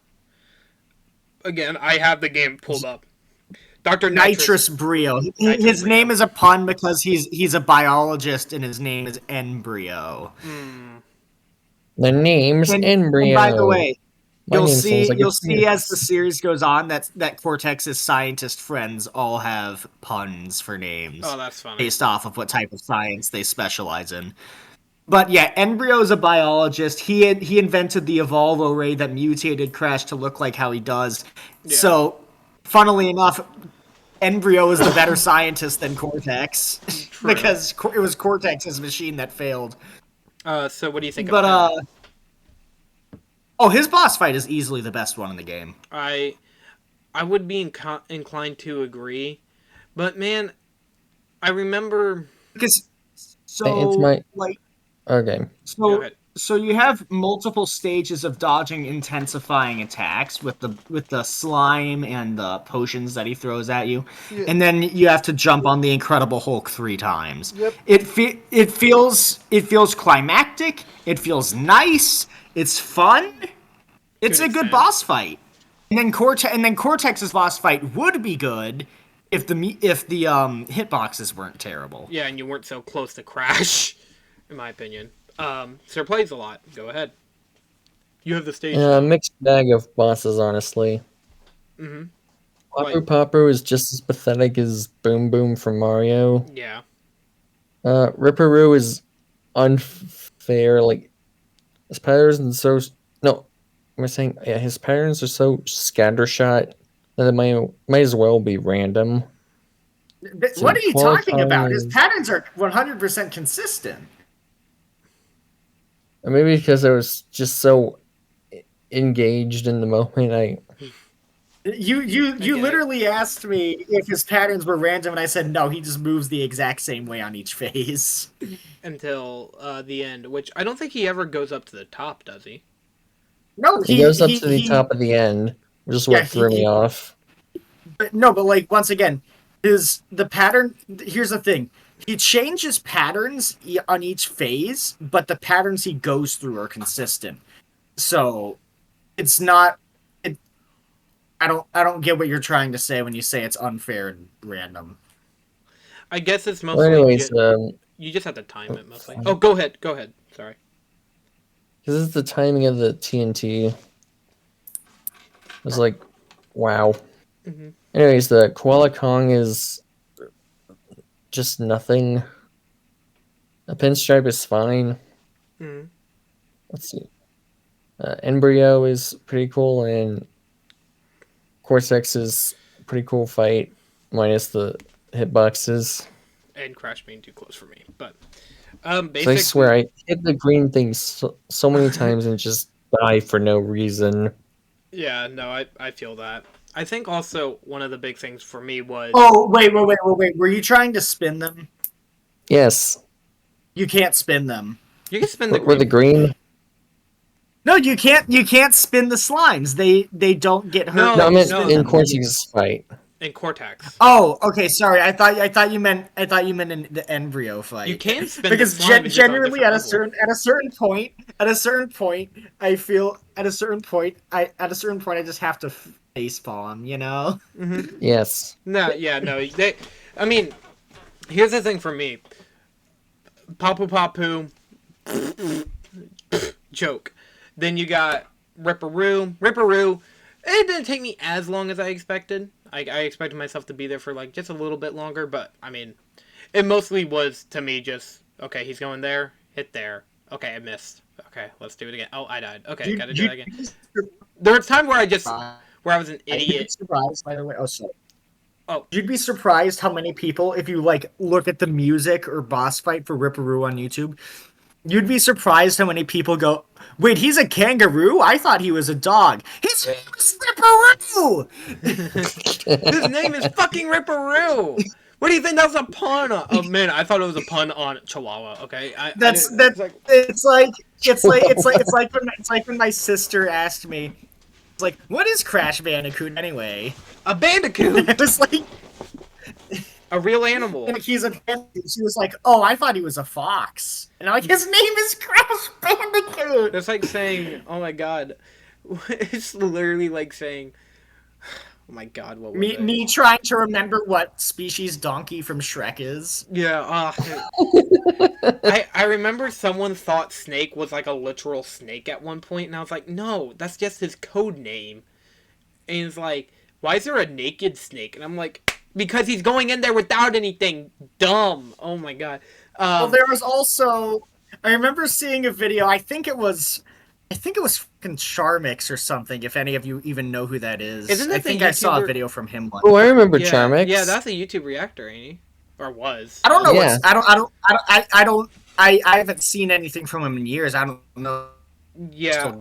Again, I have the game pulled up. Dr. Nitrous. Nitrous Brio. Nitro His name Brio. is a pun because he's a biologist and his name is Embryo. Mm. The name's And by the Embryo. way, My name sounds like a you'll see as the penis. series goes on that Cortex's scientist friends all have puns for names Oh, that's funny. based off of what type of science they specialize in. But yeah, Embryo is a biologist. He invented the Evolvo ray that mutated Crash to look like how he does. Yeah. So, funnily enough, Embryo is the better scientist than Cortex True. because it was Cortex's machine that failed. So what do you think of But him? oh, his boss fight is easily the best one in the game. I would be inclined to agree, but man, I remember. Because It's so my like okay. Go so ahead. so you have multiple stages of dodging intensifying attacks with the slime and the potions that he throws at you. Yeah. And then you have to jump on the Incredible Hulk 3 times. Yep. It feels climactic, it feels nice, it's fun. It's To an a good extent. boss fight. And then Cortex's boss fight would be good if the hitboxes weren't terrible. Yeah, and you weren't so close to Crash, in my opinion. Sir plays a lot. Go ahead. You have the stage. Mixed bag of bosses, honestly. Mm-hmm. Papu Like, Papu is just as pathetic as Boom Boom from Mario. yeah. Ripperoo is unfair. Like his patterns are so no. Am I saying yeah? His patterns are so scattershot that it might as well be random. What So are you talking about? His patterns are 100% consistent. maybe because I was just so engaged in the moment. You get it. literally asked me if his patterns were random, and I said no. He just moves the exact same way on each phase. Until the end, which I don't think he ever goes up to the top, does he? No, He goes up to the top at the end, which is what threw me off. But no, but like once again, the pattern. Here's the thing: he changes patterns on each phase, but the patterns he goes through are consistent. So it's not. I don't get what you're trying to say when you say it's unfair and random. I guess it's Well, mostly anyways, you just have to time it mostly. Oh, go ahead. Go ahead. Sorry. this is the timing of the TNT. It was like, wow. Hmm. Anyways, the Koala Kong is just nothing. A pinstripe is fine. Hmm. Let's see. Embryo is pretty cool, and Cortex is a pretty cool fight, minus the hitboxes. And Crash being too close for me, but So I swear, basically, I hit the green thing so many times and just die for no reason. yeah, no, I feel that. I think also one of the big things for me was Oh, wait. Were you trying to spin them? Yes. you You can't spin them. can spin the Were the green. green? No, you can't. You can't spin the slimes. They don't get hurt. No, No, I when you meant spin in them. Cortex's fight. In Cortex. Oh, okay. Sorry, I thought you meant in the embryo fight. You can spin because the slime, it's just on a genuinely different at a certain point I feel at a certain point I just have to face palm. You know. Hmm. Yes. No, yeah, no. I mean, here's the thing for me. Papu Papu, joke. Then you got Ripperoo. Ripperoo, it didn't take me as long as I expected. I expected myself to be there for like just a little bit longer, but I mean, it mostly was to me just, okay, he's going there, hit there. Okay, I missed. Okay, let's do it again. Oh, I died. Okay, gotta do that again. There was time where I was an You'd be idiot. surprised, by the way. Oh, sorry. Oh. You'd be surprised how many people, if you like look at the music or boss fight for Ripperoo on YouTube, you'd be surprised how many people go, "Wait, he's a kangaroo? I thought he was a dog. His name is Ripperoo." His name is fucking Ripperoo. What do you think that was a pun on? Oh man, I thought it was a pun on Chihuahua. Okay, That's I that. it's like, It's like when my sister asked me, it's like, "What is Crash Bandicoot anyway?" a bandicoot, It was like, a real animal. he's a bandicoot. She was like, "Oh, I thought he was a fox." And I'm like, "His name is Crash Bandicoot." That's like saying, "Oh my god," it's literally like saying, "Oh my god, what was it?" Me trying to remember what species donkey from Shrek is. Yeah, I remember someone thought Snake was like a literal snake at one point, and I was like, no, that's just his code name. And he's like, why is there a naked snake? And I'm like, because he's going in there without anything. Dumb. Oh my god. Well, there was also, I remember seeing a video. I think it was fucking Charmix or something. If any of you even know who that is, Isn't that I the think I saw a YouTuber- video from him once. Oh, I remember Yeah, Charmix. yeah, that's a YouTube reactor, ain't he? Or was. I don't know Yeah. I haven't seen anything from him in years. I don't know. Yeah. Or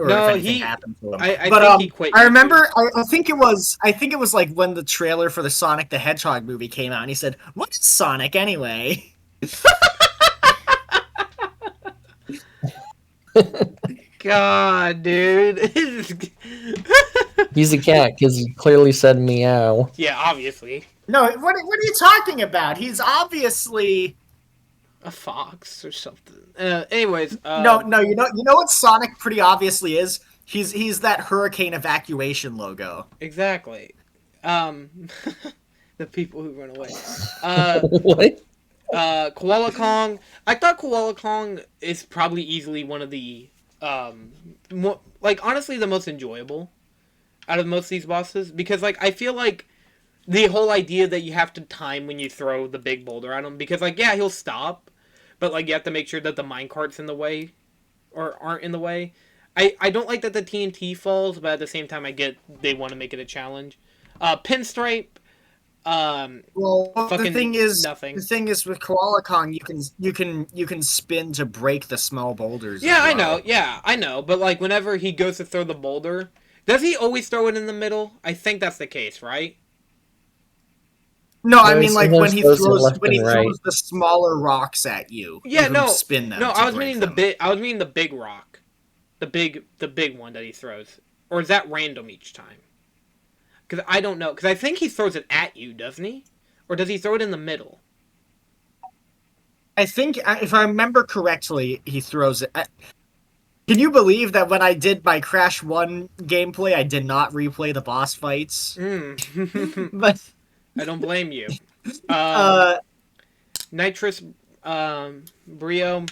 No, if anything he- happened to him. I But think he quit I YouTube. remember. I think it was like when the trailer for the Sonic the Hedgehog movie came out, and he said, "What is Sonic anyway?" God, dude. He's a cat because he clearly said meow. Yeah, obviously. No, what are you talking about? He's obviously A fox or something. Anyways. no. You know what Sonic pretty obviously is. He's that hurricane evacuation logo. Exactly. The people who run away. What? Koala Kong. I thought Koala Kong is probably easily one of the, honestly, the most enjoyable out of most of these bosses. Because, like, I feel like the whole idea that you have to time when you throw the big boulder at him. Because, like, yeah, he'll stop. But, like, you have to make sure that the minecart's in the way. Or aren't in the way. I don't like that the TNT falls, but at the same time, I get they want to make it a challenge. Pinstripe. Well, the Fucking thing is, nothing. the thing is with Koala Kong, you can spin to break the small boulders. Yeah, as I well. know. Yeah, I know. But like, whenever he goes to throw the boulder, does he always throw it in the middle? I think that's the case, right? No, I No, mean he like when sometimes he throws it throws left and right. the smaller rocks at you. Yeah, you can no, spin them. no. to I was break meaning them. I was meaning the big rock, the big one that he throws, or is that random each time? Because I don't know. Because I think he throws it at you, doesn't he? Or does he throw it in the middle? I think if I remember correctly, he throws it. Can you believe that when I did my Crash 1 gameplay, I did not replay the boss fights? Mm. But I don't blame you. Nitrous Brio.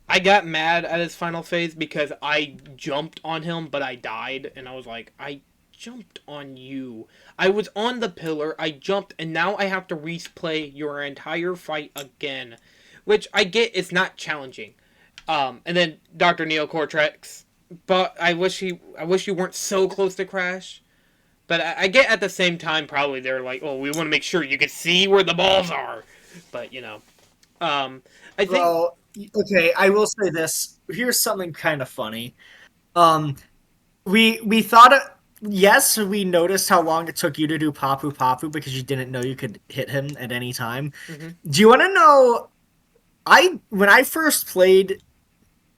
I got mad at his final phase because I jumped on him, but I died, and I was like, I jumped on you. I was on the pillar, I jumped, and now I have to replay your entire fight again, which I get is not challenging. And then Dr. Neo Cortex, but I wish you weren't so close to Crash. But I get at the same time probably they're like, oh, we want to make sure you can see where the balls are. But um, I think Well, okay, I will say this. Here's something kind of funny. Um, we thought it. Yes, we noticed how long it took you to do Papu Papu because you didn't know you could hit him at any time. mhm. Do you want to know? I when I first played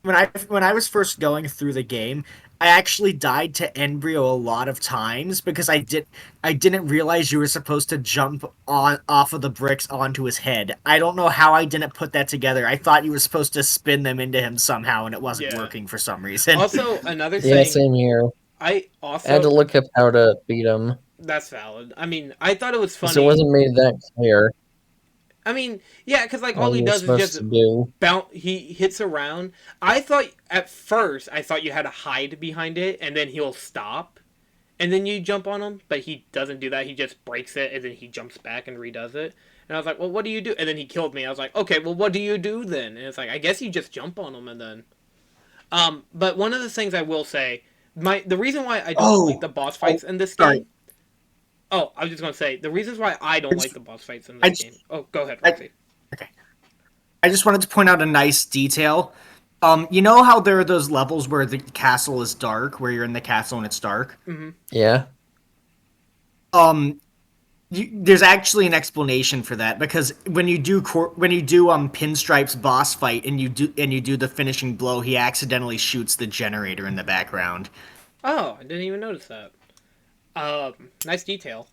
when I was first going through the game, I actually died to Embryo a lot of times because I didn't realize you were supposed to jump on off of the bricks onto his head. I don't know how I didn't put that together. I thought you were supposed to spin them into him somehow, and it wasn't Yeah. working for some reason. Also, another Yeah, thing, same here. I I had to also look up how to beat him that's valid. I mean, I thought it was because it funny. wasn't made that clear I mean, yeah, because like what all he you were does is supposed just to do. bounce. He hits around. I thought at first I thought you had to hide behind it, and then he'll stop, and then you jump on him. But he doesn't do that. He just breaks it, and then he jumps back and redoes it. And I was like, well, what do you do? And then he killed me. I was like, okay, well, what do you do then? And it's like, I guess you just jump on him, and then. But one of the things I will say, the reason why I don't like Oh, the boss oh, fights in this sorry. game. Oh, I was just gonna say the reasons why I don't like the boss fights in I this just, game. Oh, go ahead, I, Roxy. okay. I just wanted to point out a nice detail. You know how there are those levels where the castle is dark, where you're in the castle and it's dark? Mm-hmm. Yeah. Um, there's actually an explanation for that because when you do Pinstripe's boss fight and you do the finishing blow, he accidentally shoots the generator in the background. Oh, I didn't even notice that. Nice detail.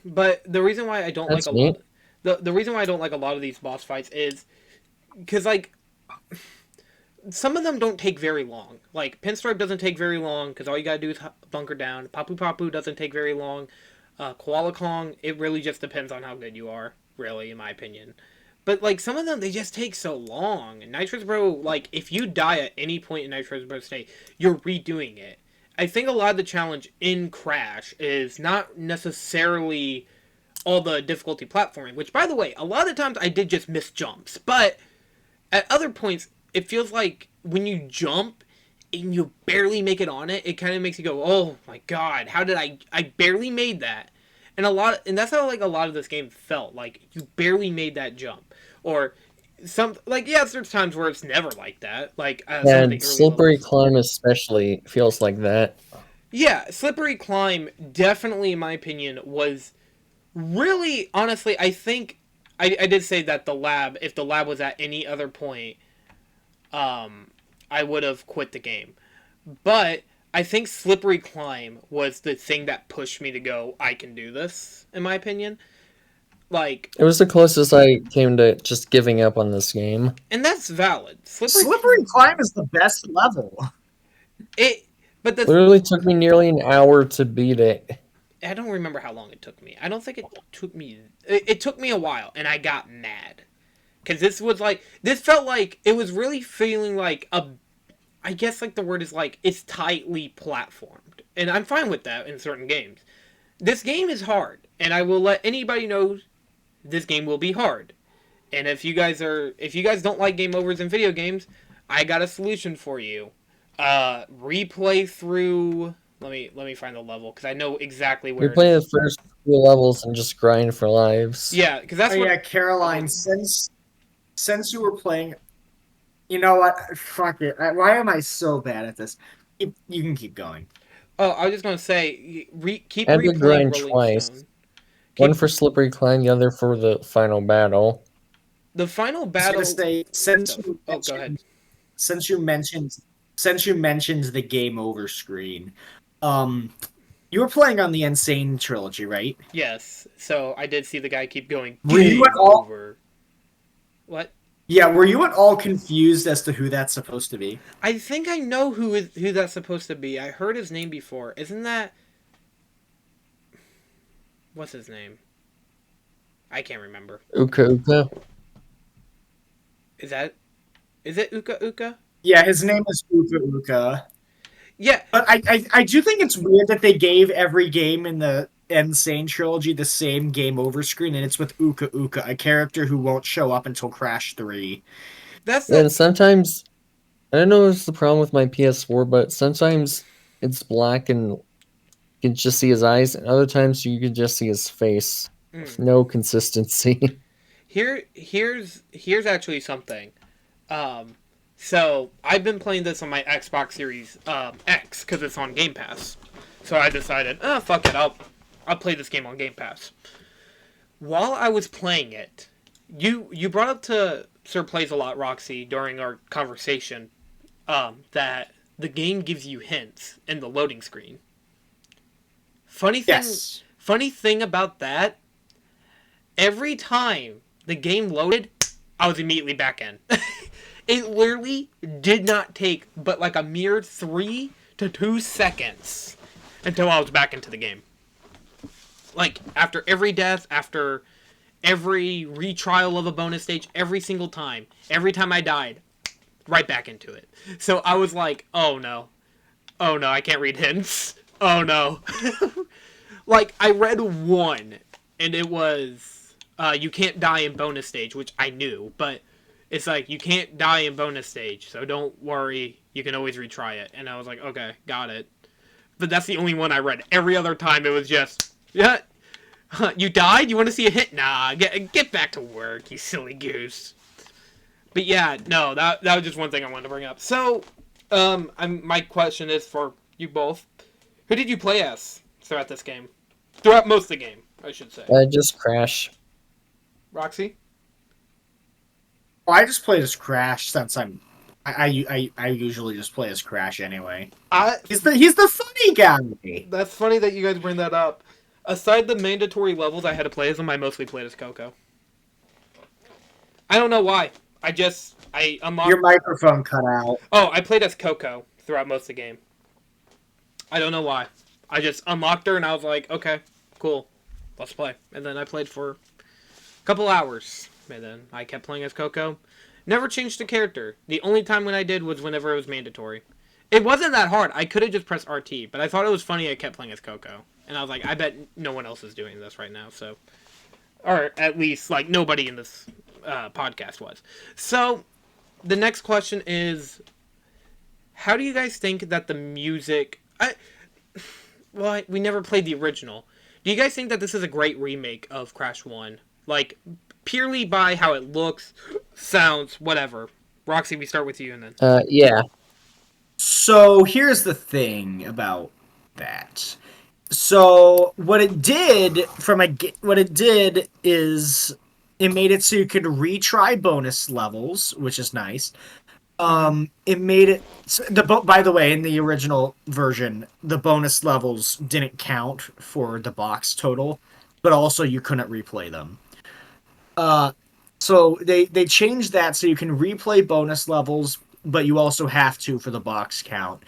But the reason why I don't like That's a neat. lot, the reason why I don't like a lot of these boss fights is because like some of them don't take very long. Like Pinstripe doesn't take very long because all you gotta do is bunker down. Papu Papu doesn't take very long. Koala Kong, it really just depends on how good you are, really, in my opinion. But like some of them, they just take so long. And Nitrous Bro, like if you die at any point in Nitrous Bro state, you're redoing it. I think a lot of the challenge in Crash is not necessarily all the difficulty platforming, which by the way, a lot of the times I did just miss jumps, but at other points it feels like when you jump and you barely make it on it, it kind of makes you go, "Oh my god, how did I barely made that?" And that's how like a lot of this game felt. Like you barely made that jump. Or some like yeah, there's times where it's never like that. Like some of the And early Slippery levels. Climb especially feels like that. Yeah, Slippery Climb definitely in my opinion was really honestly I think I did say that the lab if the lab was at any other point I would have quit the game. But I think Slippery Climb was the thing that pushed me to go, I can do this, in my opinion. Like, It was the closest I came to just giving up on this game. and that's valid. Slippery Climb is the best level. It, but Literally took me nearly an hour to beat it. I don't remember how long it took me. I don't think it took me, it took me a while, and I got mad. Because this felt like, it was really feeling like I guess like the word is like, it's tightly platformed. And I'm fine with that in certain games. This game is hard, and I will let anybody know this game will be hard. And if you guys don't like game overs in video games, I got a solution for you. Replay through. Let me find the level because I know exactly We where it play the is. first few levels and just grind for lives. Yeah, because Oh that's yeah, what. Caroline. Since you were playing, you know what? Fuck it. Why am I so bad at this? You can keep going. Oh, I was just gonna say, keep And we replaying grind Rolling twice. Stone. One Keep for Slippery Climb, the other for the final battle. the final I was gonna battle say stuff. Oh, go ahead. since you mentioned since you mentioned the game over screen, um, you were playing on the Insane trilogy, right? Yes. So I did see the guy keep going. Were you Game at all? over. What? Yeah, were you at all confused as to who that's supposed to be? I think I know who that's supposed to be. I heard his name before. Isn't that what's his name? I can't remember. Uka Uka. Is that is it Uka Uka? Yeah, his name is Uka Uka. Yeah, But I do think it's weird that they gave every game in the Insane trilogy the same game over screen, and it's with Uka Uka, a character who won't show up until Crash 3. that's the And sometimes I don't know if it's the problem with my PS4, but sometimes it's black and you can just see his eyes, and other times you can just see his face. With mm. no consistency. Here's actually something. Um, so I've been playing this on my Xbox Series X because it's on Game Pass. So I decided, fuck it, I'll play this game on Game Pass. While I was playing it, you brought up to Sirsplaysalot, Roxy, during our conversation, that the game gives you hints in the loading screen. Funny thing, Yes. funny thing about that, every time the game loaded, I was immediately back in. It literally did not take but like a mere 3 to 2 seconds until I was back into the game. Like, after every death, after every retrial of a bonus stage, every single time, every time I died, right back into it. So I was like, oh no. Oh no, I can't read hints. Oh no. Like, I read one, and it was, you can't die in bonus stage, which I knew, but it's like, you can't die in bonus stage, so don't worry, you can always retry it. And I was like, okay, got it. But that's the only one I read. Every other time it was just, yeah, you died? You want to see a hit? Nah, get back to work, you silly goose. But yeah, no, that was just one thing I wanted to bring up. So, my question is for you both. Who did you play as throughout this game? Throughout most of the game, I should say. Just Crash. Roxy? Well, I just played as Crash since I usually just play as Crash anyway. He's the funny guy. That's funny that you guys bring that up. Aside the mandatory levels I had to play as him, I mostly played as Coco. I don't know why. I unlocked... Your microphone cut out. Oh, I played as Coco throughout most of the game. I don't know why. I just unlocked her and I was like, okay, cool, let's play. And then I played for a couple hours. And then I kept playing as Coco. Never changed the character. The only time when I did was whenever it was mandatory. It wasn't that hard. I could have just pressed RT, but I thought it was funny I kept playing as Coco. And I was like, I bet no one else is doing this right now, so... Or at least, like, nobody in this podcast was. So, the next question is... How do you guys think that the music... we never played the original. Do you guys think that this is a great remake of Crash 1? Like, purely by how it looks, sounds, whatever. Roxy, we start with you and then... Yeah. So here's the thing about that. So what it did is it made it so you could retry bonus levels, which is nice. It made it by the way, in the original version, the bonus levels didn't count for the box total, but also you couldn't replay them. So they changed that so you can replay bonus levels, but you also have to for the box count.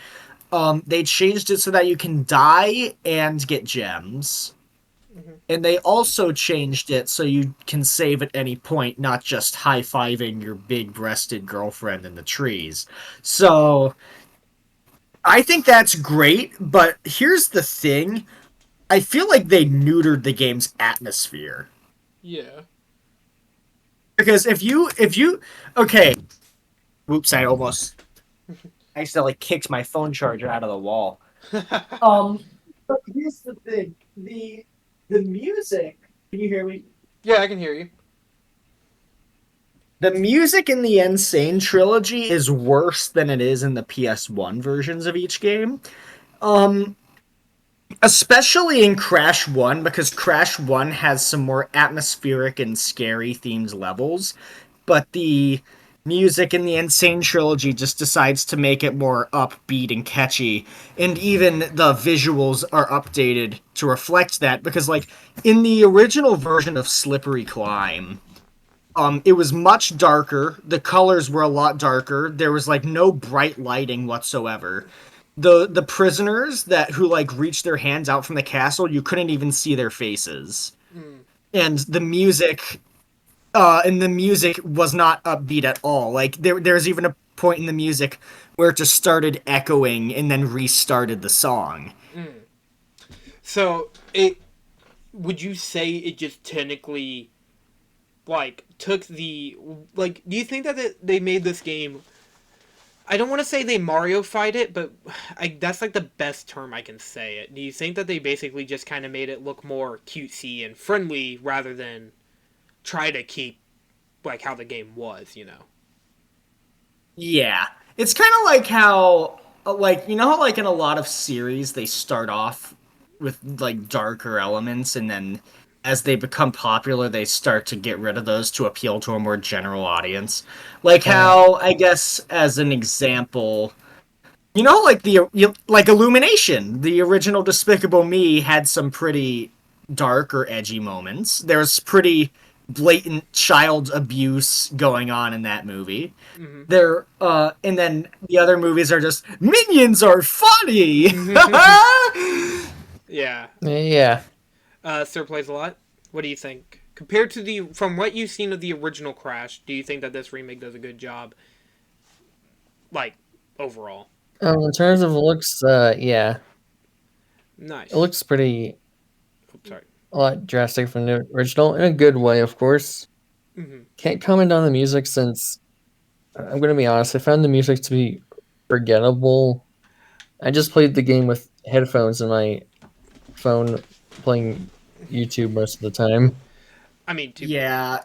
They changed it so that you can die and get gems. Mm-hmm. And they also changed it so you can save at any point, not just high-fiving your big-breasted girlfriend in the trees. So, I think that's great, but here's the thing. I feel like they neutered the game's atmosphere. Yeah. Because if you... Okay. Whoops, I accidentally kicked my phone charger out of the wall. But here's the thing. The music... Can you hear me? Yeah, I can hear you. The music in the Insane trilogy is worse than it is in the PS1 versions of each game. Especially in Crash 1, because Crash 1 has some more atmospheric and scary themed levels, but the music in the Insane trilogy just decides to make it more upbeat and catchy, and even the visuals are updated to reflect that, because, like, in the original version of Slippery Climb, it was much darker, the colors were a lot darker, there was, like, no bright lighting whatsoever. The prisoners who like reached their hands out from the castle, you couldn't even see their faces. and the music was not upbeat at all. Like there's even a point in the music where it just started echoing and then restarted the song. So it would you say it just technically like took the like? Do you think that they made this game? I don't want to say they Mario-fied it, but that's like the best term I can say it. Do you think that they basically just kind of made it look more cutesy and friendly rather than try to keep like how the game was, you know? Yeah. It's kind of like how, like, you know how, like, in a lot of series, they start off with, like, darker elements, and then as they become popular, they start to get rid of those to appeal to a more general audience. Like, Uh, how, I guess, as an example, you know, like, like, Illumination, the original Despicable Me had some pretty dark or edgy moments. There's pretty blatant child abuse going on in that movie. Mm-hmm. And then the other movies are just minions are funny. Yeah. yeah. Sir plays a lot. What do you think? Compared to from what you've seen of the original Crash, do you think that this remake does a good job, like, overall? In terms of looks, yeah, it Nice. looks pretty Oh, sorry. a lot drastic from the original in a good way, of course. Mm-hmm. Can't comment on the music since I'm gonna be honest. I found the music to be forgettable. I just played the game with headphones in my phone, playing YouTube most of the time. I mean, Yeah.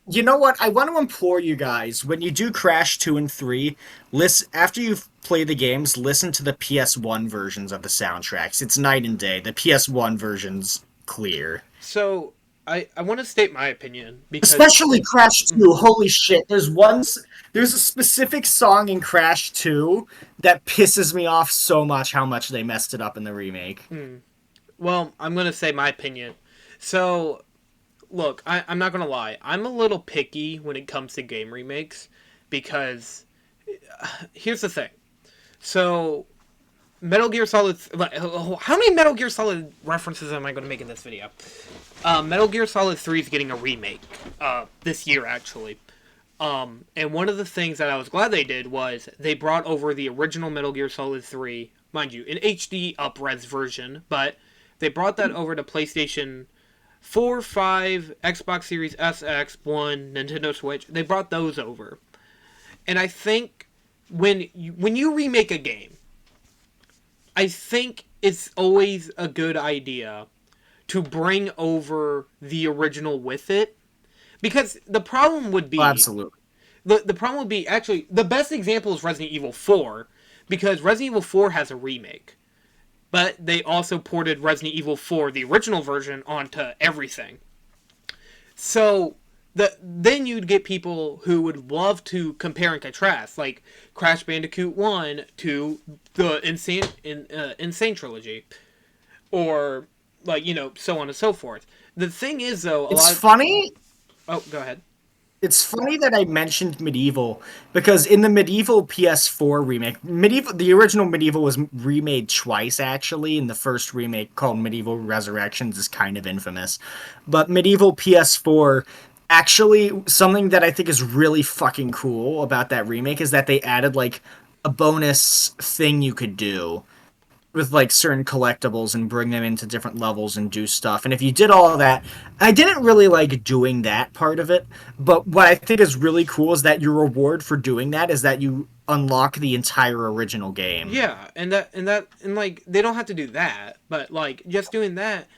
You know what? I want to implore you guys, when you do Crash 2 and 3, listen after you've played the games, listen to the PS1 versions of the soundtracks. It's night and day. The PS1 version's clear. so I want to state my opinion because Especially Crash 2. Holy shit. There's a specific song in Crash 2 that pisses me off so much how much they messed it up in the remake. well, I'm gonna say my opinion. So look, I'm not gonna lie. I'm a little picky when it comes to game remakes because here's the thing. So Metal Gear Solid. How many Metal Gear Solid references am I going to make in this video? Metal Gear Solid 3 is getting a remake this year, actually. And one of the things that I was glad they did was they brought over the original Metal Gear Solid 3, mind you, an HD up-res version, but they brought that over to PlayStation 4, 5, Xbox Series S, X, One, Nintendo Switch. They brought those over. And I think when you remake a game, I think it's always a good idea to bring over the original with it. Because the problem would Oh, be absolutely. the problem would be actually the best example is Resident Evil 4 because Resident Evil 4 has a remake. But they also ported Resident Evil 4, the original version, onto everything. So then you'd get people who would love to compare and contrast, like Crash Bandicoot 1 to the Insane trilogy, or like so on and so forth. The thing is, though, a It's lot of funny go ahead. It's funny that I mentioned Medieval because in the Medieval PS4 remake, the original Medieval was remade twice actually, and the first remake called Medieval Resurrections is kind of infamous. But Medieval PS4 actually something that I think is really fucking cool about that remake is that they added like a bonus thing you could do with like certain collectibles and bring them into different levels and do stuff. And if you did all of that, I didn't really like doing that part of it. But what I think is really cool is that your reward for doing that is that you unlock the entire original game. Yeah, and like they don't have to do that, but like just doing that,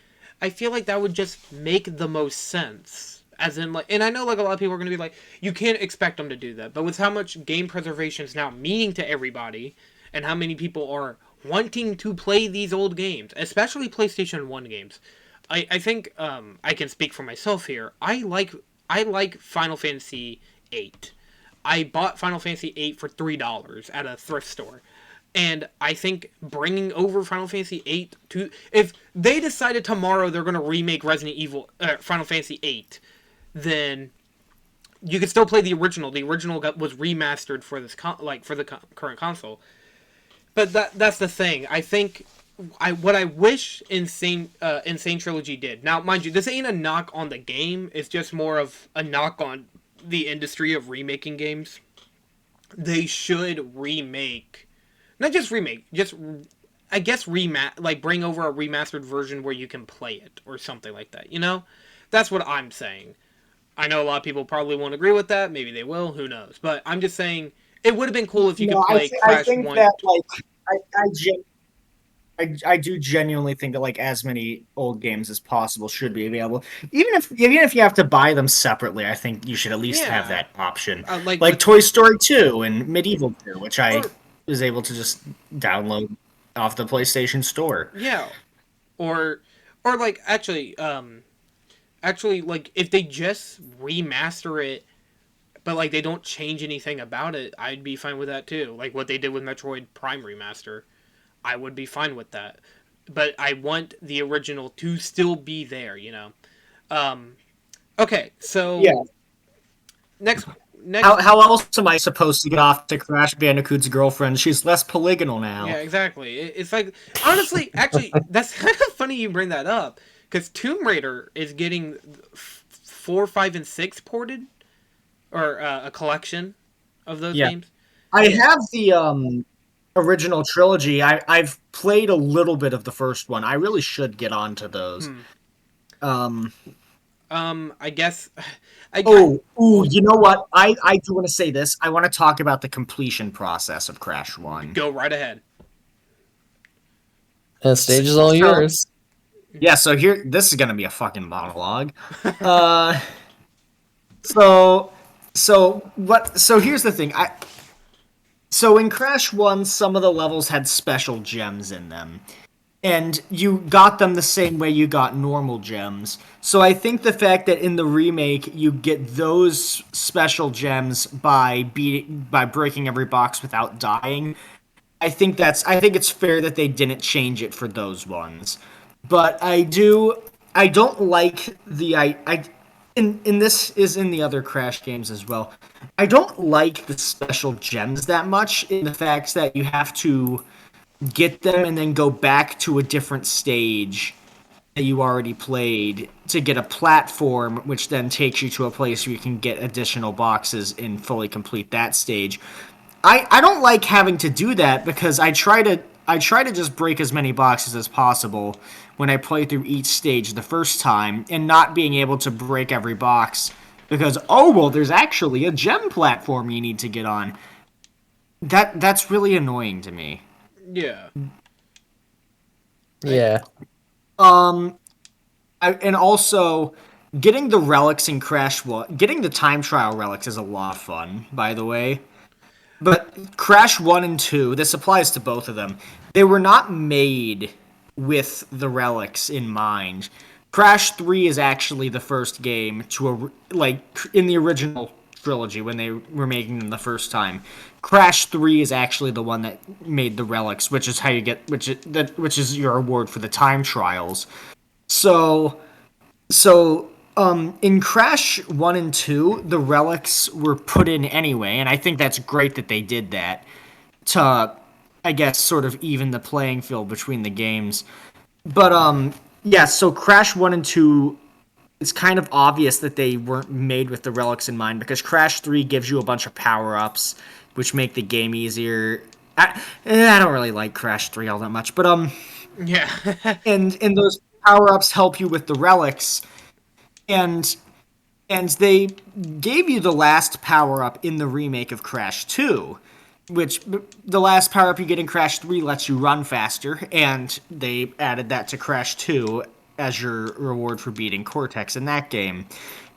I feel like that would just make the most sense. As in, like, and I know like a lot of people are going to be like, you can't expect them to do that, but with how much game preservation is now meaning to everybody, and how many people are wanting to play these old games, especially PlayStation 1 games. I think I can speak for myself here. I like Final Fantasy 8. I bought Final Fantasy 8 for $3 at a thrift store. And I think bringing over Final Fantasy 8 to if they decided tomorrow they're going to remake Resident Evil Final Fantasy 8, then you could still play the original. The original was remastered for this for the current console. But that's the thing. I think what I wish Insane Trilogy did. Now, mind you, this ain't a knock on the game. It's just more of a knock on the industry of remaking games. They should remake, not just remake, just I guess like bring over a remastered version where you can play it or something like that. You know, that's what I'm saying. I know a lot of people probably won't agree with that. Maybe they will. Who knows? But I'm just saying it would have been cool if you could No, play I Crash think One. that like I do genuinely think that like as many old games as possible should be available. Even if you have to buy them separately, I think you should at least have Yeah, that option. like Like with Toy Story 2 and Medieval 2, which I or was able to just download off the PlayStation Store. yeah, or like actually like if they just remaster it but like they don't change anything about it, I'd be fine with that too. Like what they did with Metroid Prime Remaster, I would be fine with that. But I want the original to still be there, you know. Um, okay, Yeah. so next How next how else am I supposed to get off to Crash Bandicoot's girlfriend? She's less polygonal now. yeah, exactly. It's like honestly, actually, that's kind of funny you bring that up because Tomb Raider is getting 4, 5, and 6 ported or a collection of those Yeah. games. I Yeah. have the original trilogy. I've played a little bit of the first one. I really should get onto those. Hmm. Um I guess I oh, ooh, you know what? I do want to say this. I want to talk about the completion process of Crash 1. go right ahead. The stage is all So, yours. yeah, so here this is going to be a fucking monologue. Uh so so here's the thing. So in Crash 1 some of the levels had special gems in them. And you got them the same way you got normal gems. So I think the fact that in the remake you get those special gems by breaking every box without dying, I think it's fair that they didn't change it for those ones. But I don't like the I and this is in the other Crash games as well. I don't like the special gems that much in the fact that you have to get them and then go back to a different stage that you already played to get a platform, which then takes you to a place where you can get additional boxes and fully complete that stage. I don't like having to do that because I try to just break as many boxes as possible when I play through each stage the first time and not being able to break every box because oh well there's actually a gem platform you need to get on. That's really annoying to me. Yeah. I Yeah. Um and also getting the relics in Crash 1, getting the time trial relics is a lot of fun, by the way. But Crash 1 and 2, this applies to both of them. They were not made with the relics in mind. Crash 3 is actually the first game like in the original trilogy when they were making them the first time. Crash 3 is actually the one that made the relics, which is how you get which is your reward for the time trials. So in Crash 1 and 2, the relics were put in anyway, and I think that's great that they did that to, I guess, sort of even the playing field between the games. But, yeah, so Crash 1 and 2, it's kind of obvious that they weren't made with the relics in mind because Crash 3 gives you a bunch of power ups, which make the game easier. I don't really like Crash 3 all that much, but, yeah. and those power ups help you with the relics and they gave you the last power up in the remake of Crash 2, which the last power up you get in Crash 3 lets you run faster, and they added that to Crash 2 as your reward for beating Cortex in that game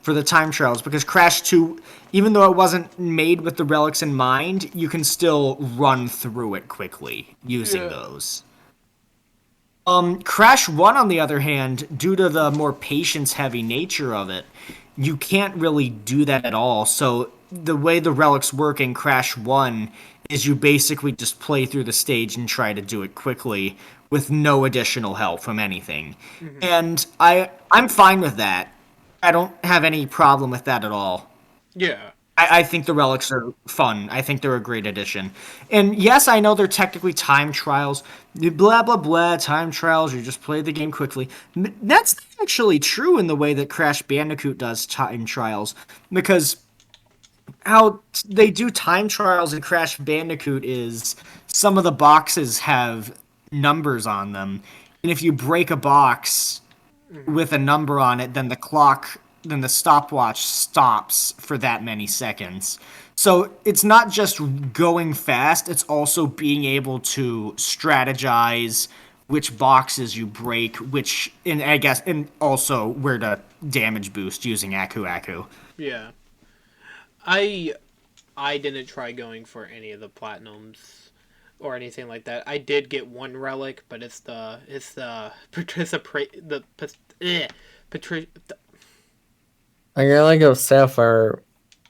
for the time trials because Crash 2, even though it wasn't made with the relics in mind, you can still run through it quickly using Yeah. those. Crash 1, on the other hand, due to the more patience heavy nature of it, you can't really do that at all. So, the way the relics work in Crash 1 is you basically just play through the stage and try to do it quickly with no additional help from anything. Hmm. And I'm fine with that. I don't have any problem with that at all. Yeah. I think the relics are fun. I think they're a great addition. And yes, I know they're technically time trials. Blah blah blah. Time trials. You just play the game quickly. That's actually true in the way that Crash Bandicoot does time trials, because how they do time trials in Crash Bandicoot is some of the boxes have numbers on them, and if you break a box Mhm. with a number on it, then the stopwatch stops for that many seconds. So it's not just going fast, it's also being able to strategize which boxes you break, which, and I guess, and also where to damage boost using Aku Aku. Yeah. I I didn't try going for any of the platinums or anything like that. I did get one relic, but it's the the Patri, I got like a sapphire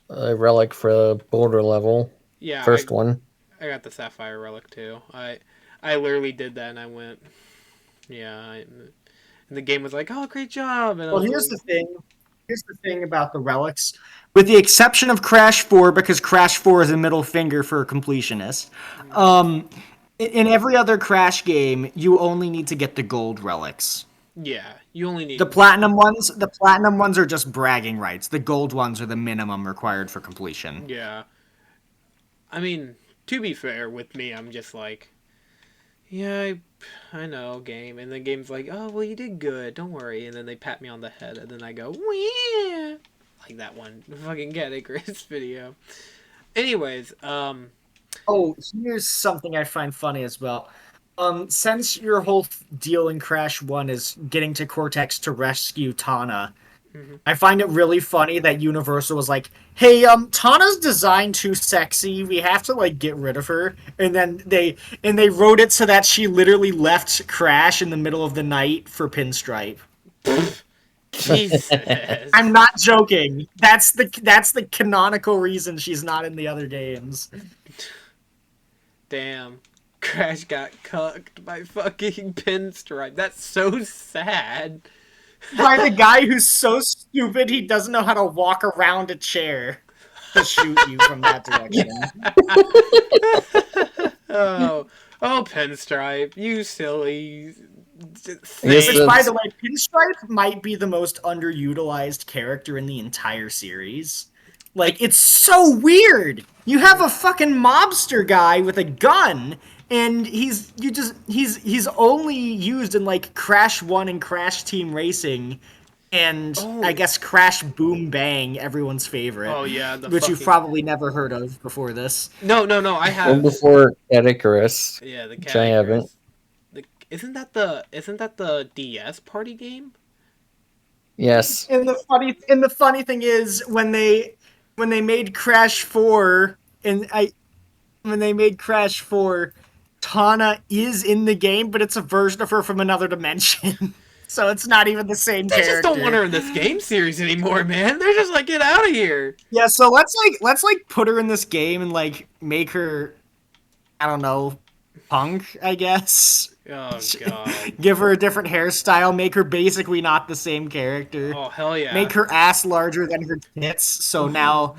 relic for the boulder level, yeah, first one. I got the sapphire relic too. I literally did that and I went, yeah, and the game was like, "Oh, great job." And I Well, was here's like, the thing. Here's the thing about the relics. With the exception of Crash 4, because Crash 4 is a middle finger for a completionist, mm, um, in every other Crash game, you only need to get the gold relics. yeah, you only The need platinum ones are just bragging rights. The gold ones are the minimum required for completion. yeah. I mean, to be fair with me, I'm just like, yeah, I know, game. And the game's like, oh, well, you did good. Don't worry. And then they pat me on the head, and then I go, wee, like that one fucking Get It Chris video. Anyways, Oh, here's something I find funny as well. Since your whole deal in Crash 1 is getting to Cortex to rescue Tana, mhm. I find it really funny that Universal was like, "Hey, Tana's design too sexy. We have to like get rid of her." And they wrote it so that she literally left Crash in the middle of the night for Pinstripe. I'm Jesus, not joking. That's the canonical reason she's not in the other games. damn. Crash got cucked by fucking Pinstripe. That's so sad. By the guy who's so stupid he doesn't know how to walk around a chair to shoot you from that direction. Oh, oh, Pinstripe, you silly I guess Which, thing. by the that's way, Pinstripe might be the most underutilized character in the entire series. Like, it's so weird. You have a fucking mobster guy with a gun, and he's only used in like Crash One and Crash Team Racing, and I Oh, guess Crash Boom Bang, everyone's favorite, oh yeah, the which you've fucking probably never heard of before this. no. I one have. before Icarus, Yeah, the which Cat I haven't. Icarus. The isn't that the DS party game? Yes. And the funny thing is when they made Crash 4 and I when they made Crash 4, Tana is in the game, but it's a version of her from another dimension. So it's not even the same They just don't want character. her in this game series anymore, man. They're just like, get out of here. Yeah, so let's like put her in this game and like make her, I don't know, punk, I guess. Oh god. Give her a different hairstyle, make her basically not the same character. Oh hell yeah. Make her ass larger than her tits. So now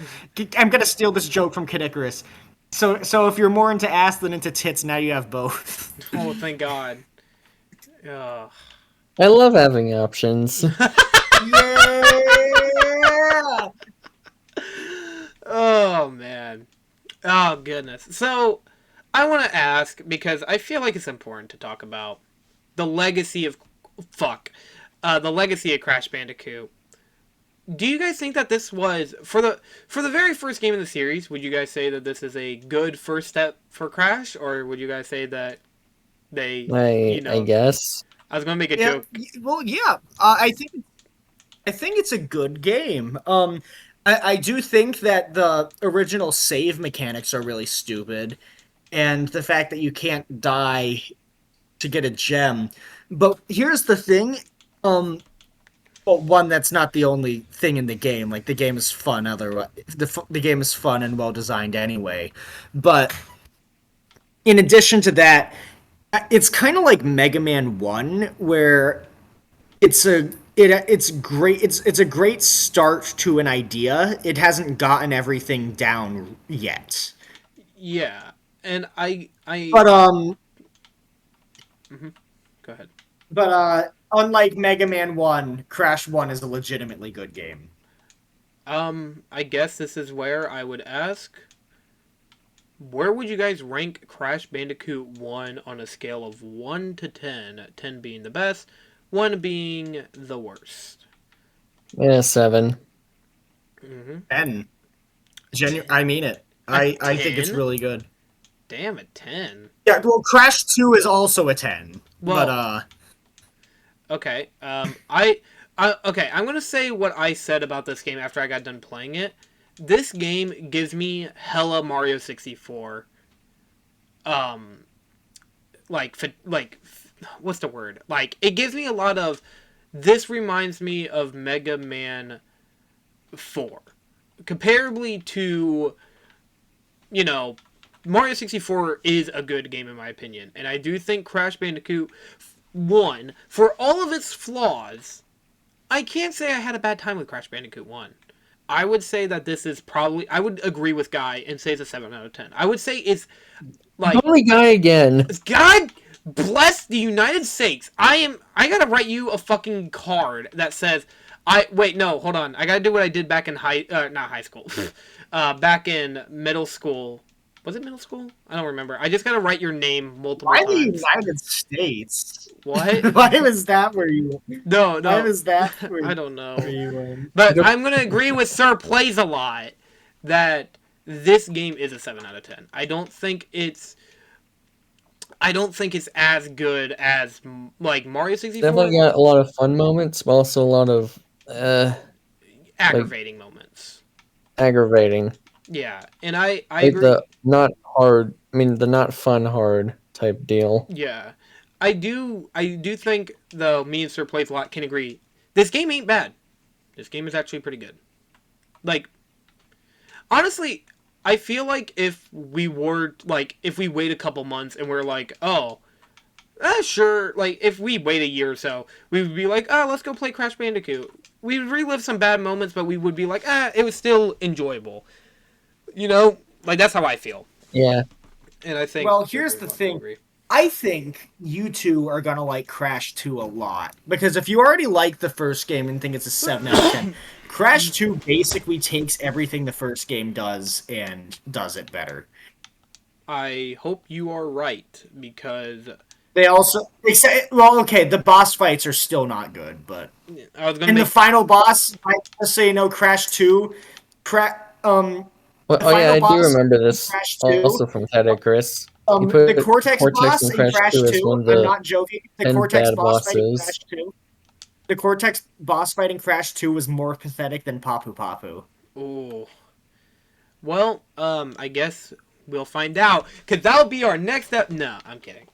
I'm gonna steal this joke from Kid Icarus. So if you're more into ass than into tits, now you have both. Oh thank God. Oh. I love having options. Yeah. Oh man. Oh goodness. So I want to ask because I feel like it's important to talk about the legacy of the legacy of Crash Bandicoot. Do you guys think that this was for the very first game in the series? Would you guys say that this is a good first step for Crash, or would you guys say that they, I guess. I was gonna make a Yeah. joke. Well, yeah. I think it's a good game. I do think that the original save mechanics are really stupid, and the fact that you can't die to get a gem. But here's the thing. Well, one, that's not the only thing in the game. Like the game is fun. The game is fun and well designed anyway. But in addition to that, it's kind of like Mega Man One, where it's a it's great. It's a great start to an idea. It hasn't gotten everything down yet. Yeah, and But mhm, go ahead. unlike Mega Man 1, Crash 1 is a legitimately good game. I guess this is where I would ask, where would you guys rank Crash Bandicoot 1 on a scale of 1 to 10? 10 being the best, 1 being the worst. Yeah, 7. Mm-hmm. 10. Ten, I mean it. a I think it's 10? really good. Damn, a 10. Yeah, well, Crash 2 is also a 10. But Well, okay. Okay. I'm gonna say what I said about this game after I got done playing it. This game gives me hella Mario 64. Um, what's the word? Like, it gives me a lot of. This reminds me of Mega Man 4, comparably to, you know, Mario 64 is a good game in my opinion, and I do think Crash Bandicoot 1, for all of its flaws, I can't say I had a bad time with Crash Bandicoot 1. I would say that this is probably. I would agree with Guy and say it's a 7 out of 10. I would say it's like. Only guy again. God bless the United States. I gotta write you a fucking card that says. Wait, no, hold on. I gotta do what I did back in not high school. Back in middle school. Was it middle school? I don't remember. I just gotta write your name multiple why the times. United States? What? Why was that where you? No, Why no. was that I don't know. where you went? But I'm gonna agree with Sirsplaysalot that this game is a 7 out of 10. I don't think it's as good as like Mario 64. Definitely got a lot of fun moments, but also a lot of Aggravating moments. aggravating. Yeah, and I Like agree. the not hard, I mean the not fun hard type deal. Yeah, I do think though me and Sir Plays a lot can agree. This game ain't bad. This game is actually pretty good. Like honestly, I feel like if we wait a couple months and we're like, oh, sure, like if we wait a year or so, we would be like, oh, let's go play Crash Bandicoot. We would relive some bad moments, but we would be like, it was still enjoyable. You know, like that's how I feel, Yeah. and I think. Well, here's the thing. I think you two are gonna like Crash 2 a lot because if you already like the first game and think it's a 7 out of 10, Crash 2 basically takes everything the first game does and does it better. I hope you are right because They also, well, okay, the boss fights are still not good, but I was gonna in the make. final boss, I just say no, Crash 2, Well, the oh yeah, final I do boss remember in this Crash 2. also from Teddy Chris. You The put Cortex Cortex boss and in Crash Crash 2 as 2, one of I'm the not joking. The 10 Cortex bad boss fight in bosses. Crash 2. The Cortex boss fight in Crash 2 was more pathetic than Papu Papu. Ooh. Well, I guess we'll find out because that'll be our next step. No, I'm kidding.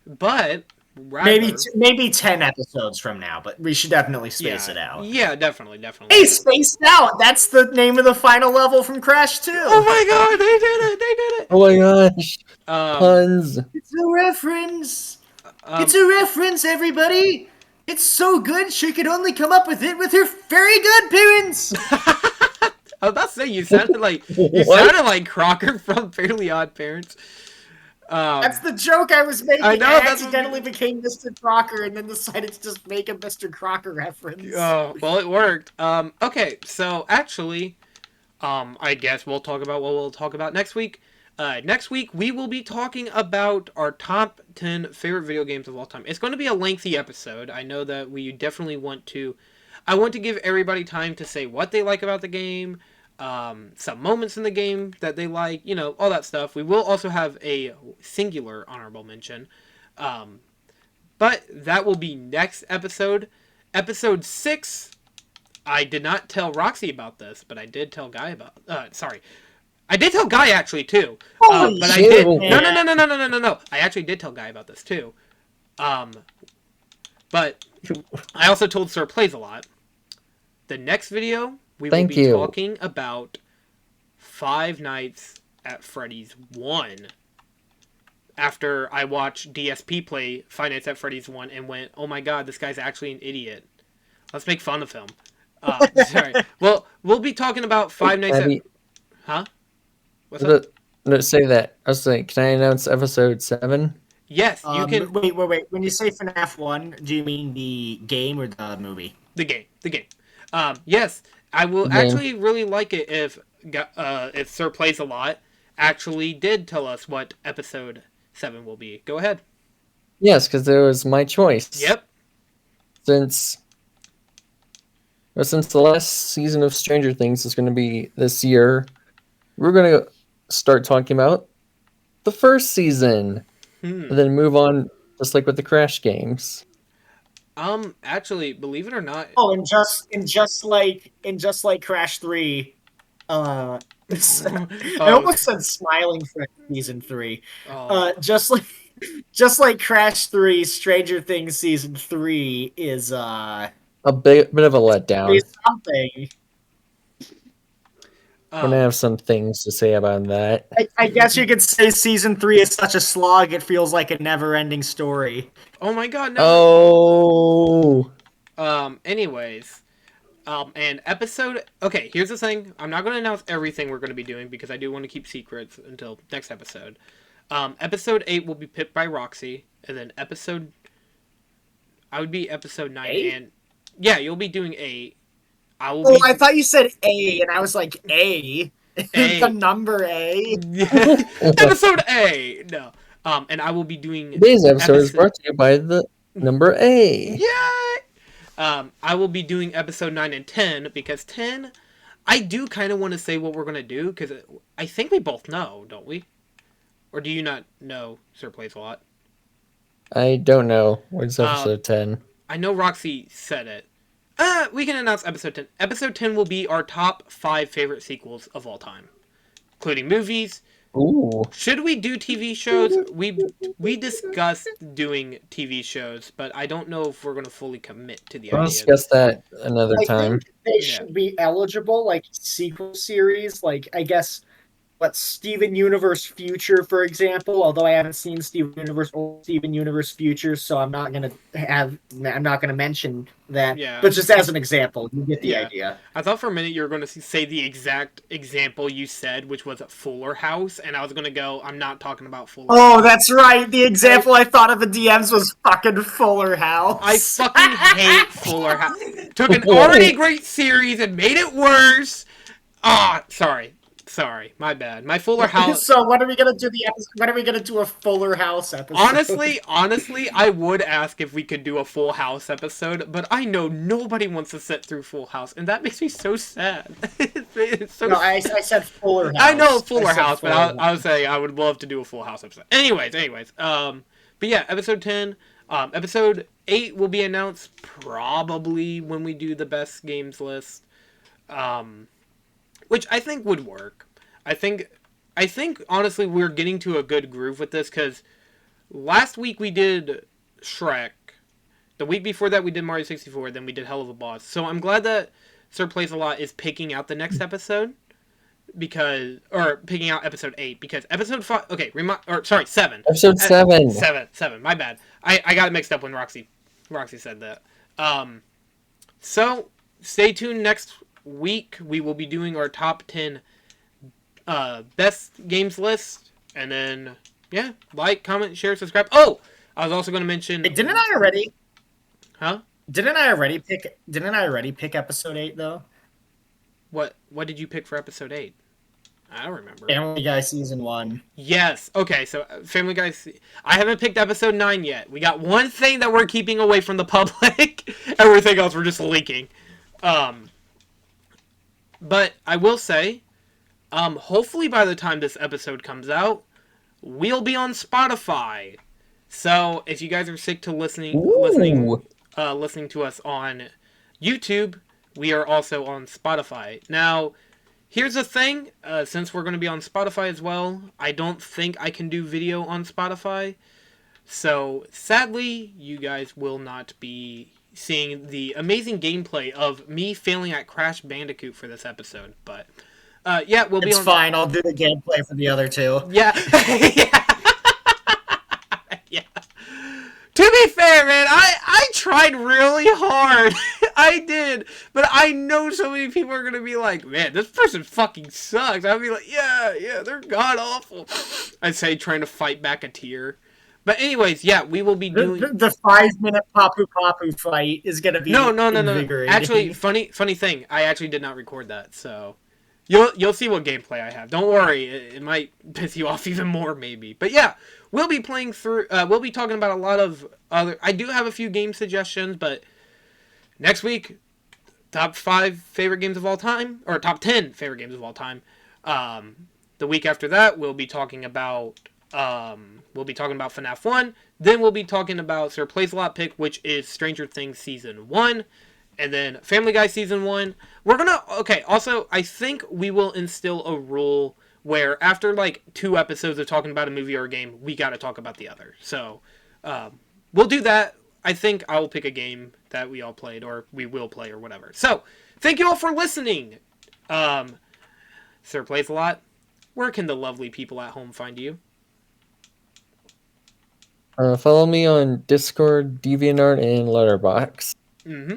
But rather, Maybe 10 episodes from now, but we should definitely space it out. yeah, definitely, definitely. Hey, spaced out! That's the name of the final level from Crash 2! Oh my god, they did it! They did it! Oh my gosh. Puns. It's a reference! Um, It's a reference, everybody! It's so good she could only come up with it with her very good parents! I was about to say you sounded like Crocker from Fairly Odd Parents. That's the joke I was making. I know, I that's accidentally became Mr. Crocker and then decided to just make a Mr. Crocker reference. Oh, well, it worked. Okay, so actually, I guess we'll talk about what we'll talk about next week. Next week, we will be talking about our top 10 favorite video games of all time. It's going to be a lengthy episode. I know that we definitely want to. I want to give everybody time to say what they like about the game, some moments in the game that they like, all that stuff. We will also have a singular honorable mention. But that will be next episode. Episode 6. I did not tell Roxy about this, but I did tell Guy about. Sorry, I did tell Guy actually too. Holy but shit, I did. man. No. I actually did tell Guy about this too. But I also told Sir Plays a lot. The next video we will be talking about Five Nights at Freddy's 1. after I watched DSP play Five Nights at Freddy's 1 and went, oh my god, this guy's actually an idiot. Let's make fun of him. Sorry. Well, we'll be talking about Five Nights at... Abby, Huh? What's up? no, say that. I was like, can I announce episode 7? Yes, you can... Wait. When you say FNAF 1, do you mean the game or the movie? The game. Yes, I will Game. actually really like it if Sirsplaysalot actually did tell us what episode 7 will be. Go ahead. Yes, because it was my choice. Yep. Since the last season of Stranger Things is going to be this year, we're going to start talking about the first season, and then move on, just like with the Crash games. Actually, believe it or not... Oh, and just like Crash 3, I almost said Smiling Friend Season 3. Just like Crash 3, Stranger Things Season 3 is A bit of a letdown. something. We're gonna have some things to say about that. I guess you could say Season 3 is such a slog, it feels like a never-ending story. Oh my god, no. Oh. Anyways. And episode... Okay, here's the thing. I'm not going to announce everything we're going to be doing because I do want to keep secrets until next episode. Episode 8 will be picked by Roxy. And then I would be episode 9. 8? And... Yeah, you'll be doing 8. I thought you said A, and I was like, A? A. The number A? Episode A! No. And I will be doing... Today's episode is brought to you by the number A. Yay! I will be doing episode 9 and 10, because 10, I do kind of want to say what we're going to do, because I think we both know, don't we? Or do you not know Sirsplaysalot? I don't know. What's episode 10? I know Roxy said it. We can announce episode 10. Episode 10 will be our top 5 favorite sequels of all time, including movies. Ooh. Should we do TV shows? We discussed doing TV shows, but I don't know if we're going to fully commit to the idea. We'll discuss that another time. I think they should be eligible, like sequel series, like I guess Steven Universe Future, for example. Although I haven't seen Steven Universe or Steven Universe Future, so I'm not gonna mention that. Yeah. But just as an example, you get the idea. I thought for a minute you were going to say the exact example you said, which was a Fuller House, and I was going to go, I'm not talking about Fuller House. Oh, that's right. The example I thought of in DMs was fucking Fuller House. I fucking hate Fuller House. Took an already great series and made it worse. Sorry, my bad. My Fuller House. So when are we gonna do when are we gonna do a Fuller House episode? Honestly, I would ask if we could do a Full House episode, but I know nobody wants to sit through Full House, and that makes me so sad. It's so no, I said Fuller House. I know Fuller House, but I was saying I would love to do a Full House episode. Anyways. But yeah, episode 10. Episode 8 will be announced probably when we do the best games list. Which I think would work. I think honestly we're getting to a good groove with this, because last week we did Shrek. The week before that we did Mario 64, then we did Hell of a Boss. So I'm glad that Sirsplaysalot is picking out the next episode, picking out episode 8, because episode 5, 7. Episode 7. 7, my bad. I got it mixed up when Roxy said that. So stay tuned next week. We will be doing our top 10 best games list, and then like, comment, share, subscribe. Oh, I was also going to mention. Didn't I already? Huh? Didn't I already pick episode 8 though? What did you pick for episode 8? I don't remember. Family Guy season 1. Yes. Okay. So Family Guy. I haven't picked episode 9 yet. We got one thing that we're keeping away from the public. Everything else we're just leaking. But I will say, hopefully by the time this episode comes out, we'll be on Spotify. So if you guys are sick to listening to us on YouTube, we are also on Spotify. Now, here's the thing. Since we're going to be on Spotify as well, I don't think I can do video on Spotify. So sadly, you guys will not be seeing the amazing gameplay of me failing at Crash Bandicoot for this episode. But we'll be on. It's fine. I'll do the gameplay for the other two. Yeah. did, but I know so many people are gonna be like, man, this person fucking sucks. I'd be like, yeah, they're god awful. I'd say trying to fight back a tear. But anyways, yeah, we will be doing The 5-minute Papu Papu fight is gonna be no. invigorating. Actually, funny thing, I actually did not record that, so you'll see what gameplay I have. Don't worry, it might piss you off even more, maybe. But yeah, we'll be playing through. We'll be talking about a lot of other. I do have a few game suggestions, but next week, top 5 favorite games of all time, or top 10 favorite games of all time. The week after that, we'll be talking about FNAF 1. Then we'll be talking about Sirsplaysalot pick, which is Stranger Things Season 1. And then Family Guy Season 1. Also, I think we will instill a rule where after, 2 episodes of talking about a movie or a game, we gotta talk about the other. So, we'll do that. I think I will pick a game that we all played, or we will play, or whatever. So, thank you all for listening. Sirsplaysalot, where can the lovely people at home find you? Follow me on Discord, DeviantArt, and Letterboxd. Mm-hmm.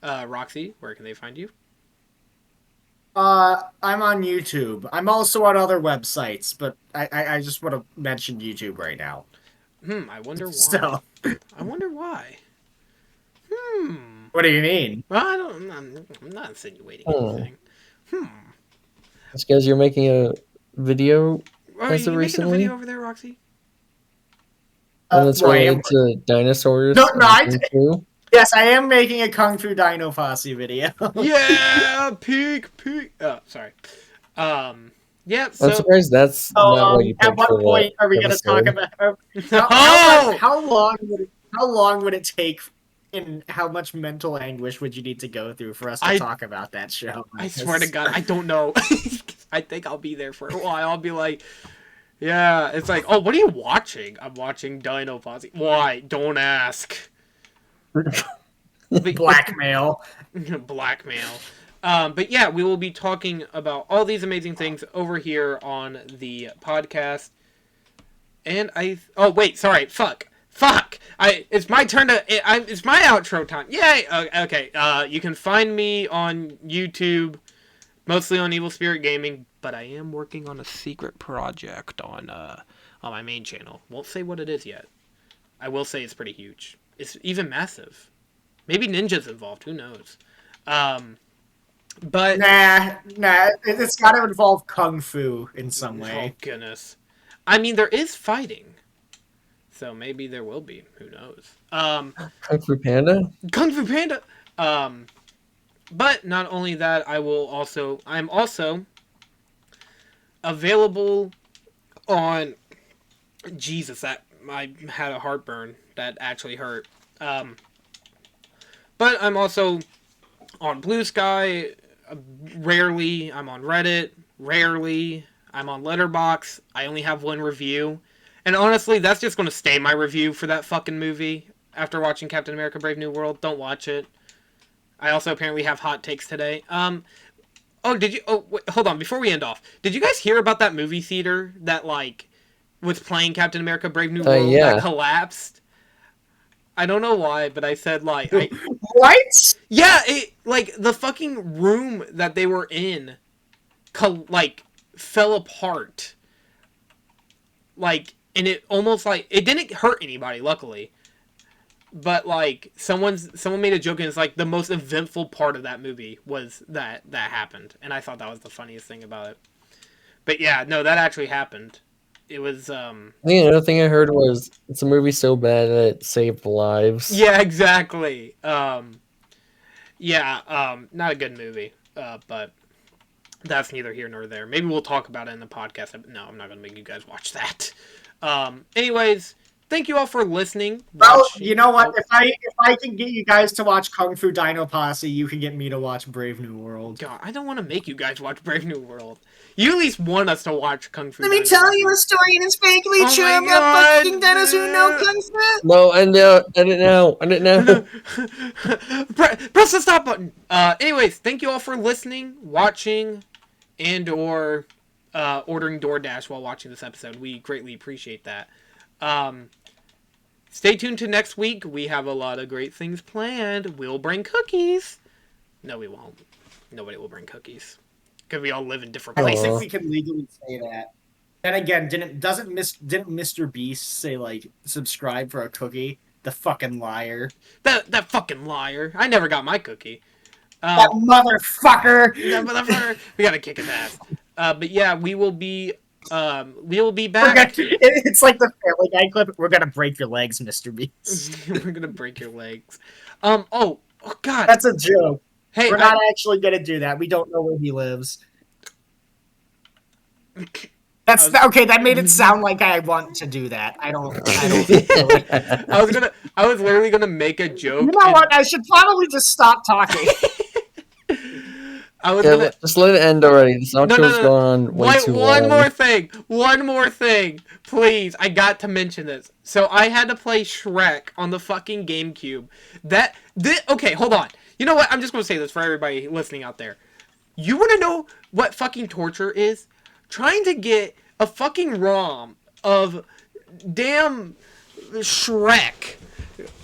Roxy, where can they find you? I'm on YouTube. I'm also on other websites, but I just want to mention YouTube right now. I wonder why. So, I wonder why. what do you mean? Well, I'm not insinuating anything. It's because you're making a video Are as you of making a recently? video over there, Roxy? One that's Well, related to dinosaurs. No, and Kung Fu? yes, I am making a Kung Fu Dino Posse video. Yeah, peak. Oh, sorry. Yeah. So, I'm surprised that's not what you At picked what for the point are we going to talk episode. about how long would it take, and how much mental anguish would you need to go through for us to talk about that show? I swear to God, I don't know. I think I'll be there for a while. I'll be like, yeah. It's like, oh, what are you watching? I'm watching Dino Posse. Why? Don't ask. Blackmail. Blackmail. But yeah, we will be talking about all these amazing things over here on the podcast. And oh wait, sorry, fuck. It's my turn to. It's my outro time. Yay. Okay. You can find me on YouTube, mostly on Evil Spirit Gaming, but I am working on a secret project on my main channel. Won't say what it is yet. I will say it's pretty huge. It's even massive. Maybe Ninja's involved. Who knows? But Nah. It's got to involve Kung Fu in some way. Oh goodness. I mean, there is fighting, so maybe there will be. Who knows? Kung Fu Panda? Kung Fu Panda. But not only that, I'm also available on. Jesus, I had a heartburn that actually hurt. But I'm also on Blue Sky. Rarely, I'm on Reddit. Rarely, I'm on Letterboxd. I only have 1 review. And honestly, that's just going to stay my review for that fucking movie. After watching Captain America Brave New World, don't watch it. I also apparently have hot takes today. Oh, wait, hold on, before we end off. Did you guys hear about that movie theater that, was playing Captain America Brave New World that collapsed? I don't know why, but I said, What? Yeah, the fucking room that they were in, fell apart. And it almost, it didn't hurt anybody, luckily. But, someone made a joke, and it's, the most eventful part of that movie was that happened. And I thought that was the funniest thing about it. But, yeah, no, that actually happened. It was, I think another thing I heard was it's a movie so bad that it saved lives. Yeah, exactly. Not a good movie. But that's neither here nor there. Maybe we'll talk about it in the podcast. No, I'm not going to make you guys watch that. Anyways, thank you all for listening. Well, you know what? If I can get you guys to watch Kung Fu Dino Posse, you can get me to watch Brave New World. God, I don't want to make you guys watch Brave New World. You at least want us to watch Kung Fu. Let me tell you a story, and it's vaguely true about fucking Dennis who know Kung Fu. No, I didn't know. Press the stop button. Anyways, thank you all for listening, watching, and or ordering DoorDash while watching this episode. We greatly appreciate that. Stay tuned to next week. We have a lot of great things planned. We'll bring cookies. No, we won't. Nobody will bring cookies. Because we all live in different I places. think we can legally say that. And again, didn't Mr. Beast say like subscribe for a cookie? The fucking liar. That fucking liar. I never got my cookie. That motherfucker. That motherfucker. We gotta kick his ass. But yeah, we will be back. It's like the Family Guy clip. We're gonna break your legs, Mr. Beast. We're gonna break your legs. Oh God. That's a joke. Hey, we're not actually gonna do that. We don't know where he lives. Okay. That made it sound like I want to do that. I don't. I was literally gonna make a joke. You know what? I should probably just stop talking. Just let it end already. This outro's going on way too long. One more thing, please. I got to mention this. So I had to play Shrek on the fucking GameCube. Okay, hold on. You know what? I'm just gonna say this for everybody listening out there. You want to know what fucking torture is? Trying to get a fucking ROM of damn Shrek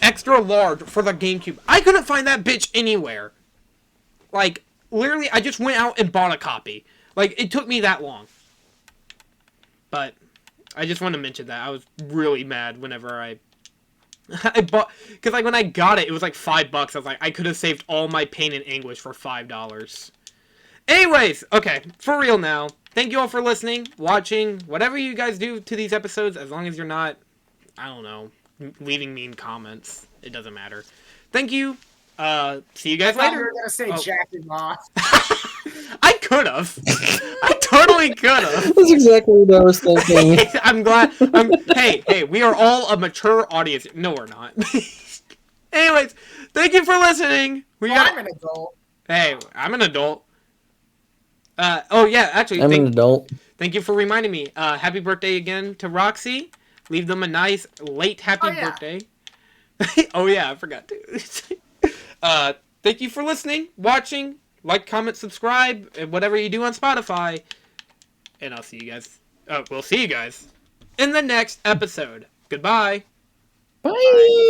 extra large for the GameCube. I couldn't find that bitch anywhere. Like, literally, I just went out and bought a copy. Like, it took me that long. But I just want to mention that. I was really mad whenever I bought, because like when I got it, it was like $5. I was like, I could have saved all my pain and anguish for $5. Anyways, okay, for real now. Thank you all for listening, watching, whatever you guys do to these episodes, as long as you're not, I don't know, leaving mean comments. It doesn't matter. Thank you. See you guys later. You were gonna say jacking off. I could have. I totally could have. That's exactly what I was thinking. I'm glad. Hey, we are all a mature audience. No, we're not. Anyways, thank you for listening. I'm an adult. Hey, I'm an adult. Oh yeah, actually, I'm an adult. Thank you for reminding me. Happy birthday again to Roxy. Leave them a nice late happy birthday. Oh yeah, I forgot to. Thank you for listening, watching, like, comment, subscribe, and whatever you do on Spotify. And I'll see you guys. We'll see you guys in the next episode. Goodbye. Bye.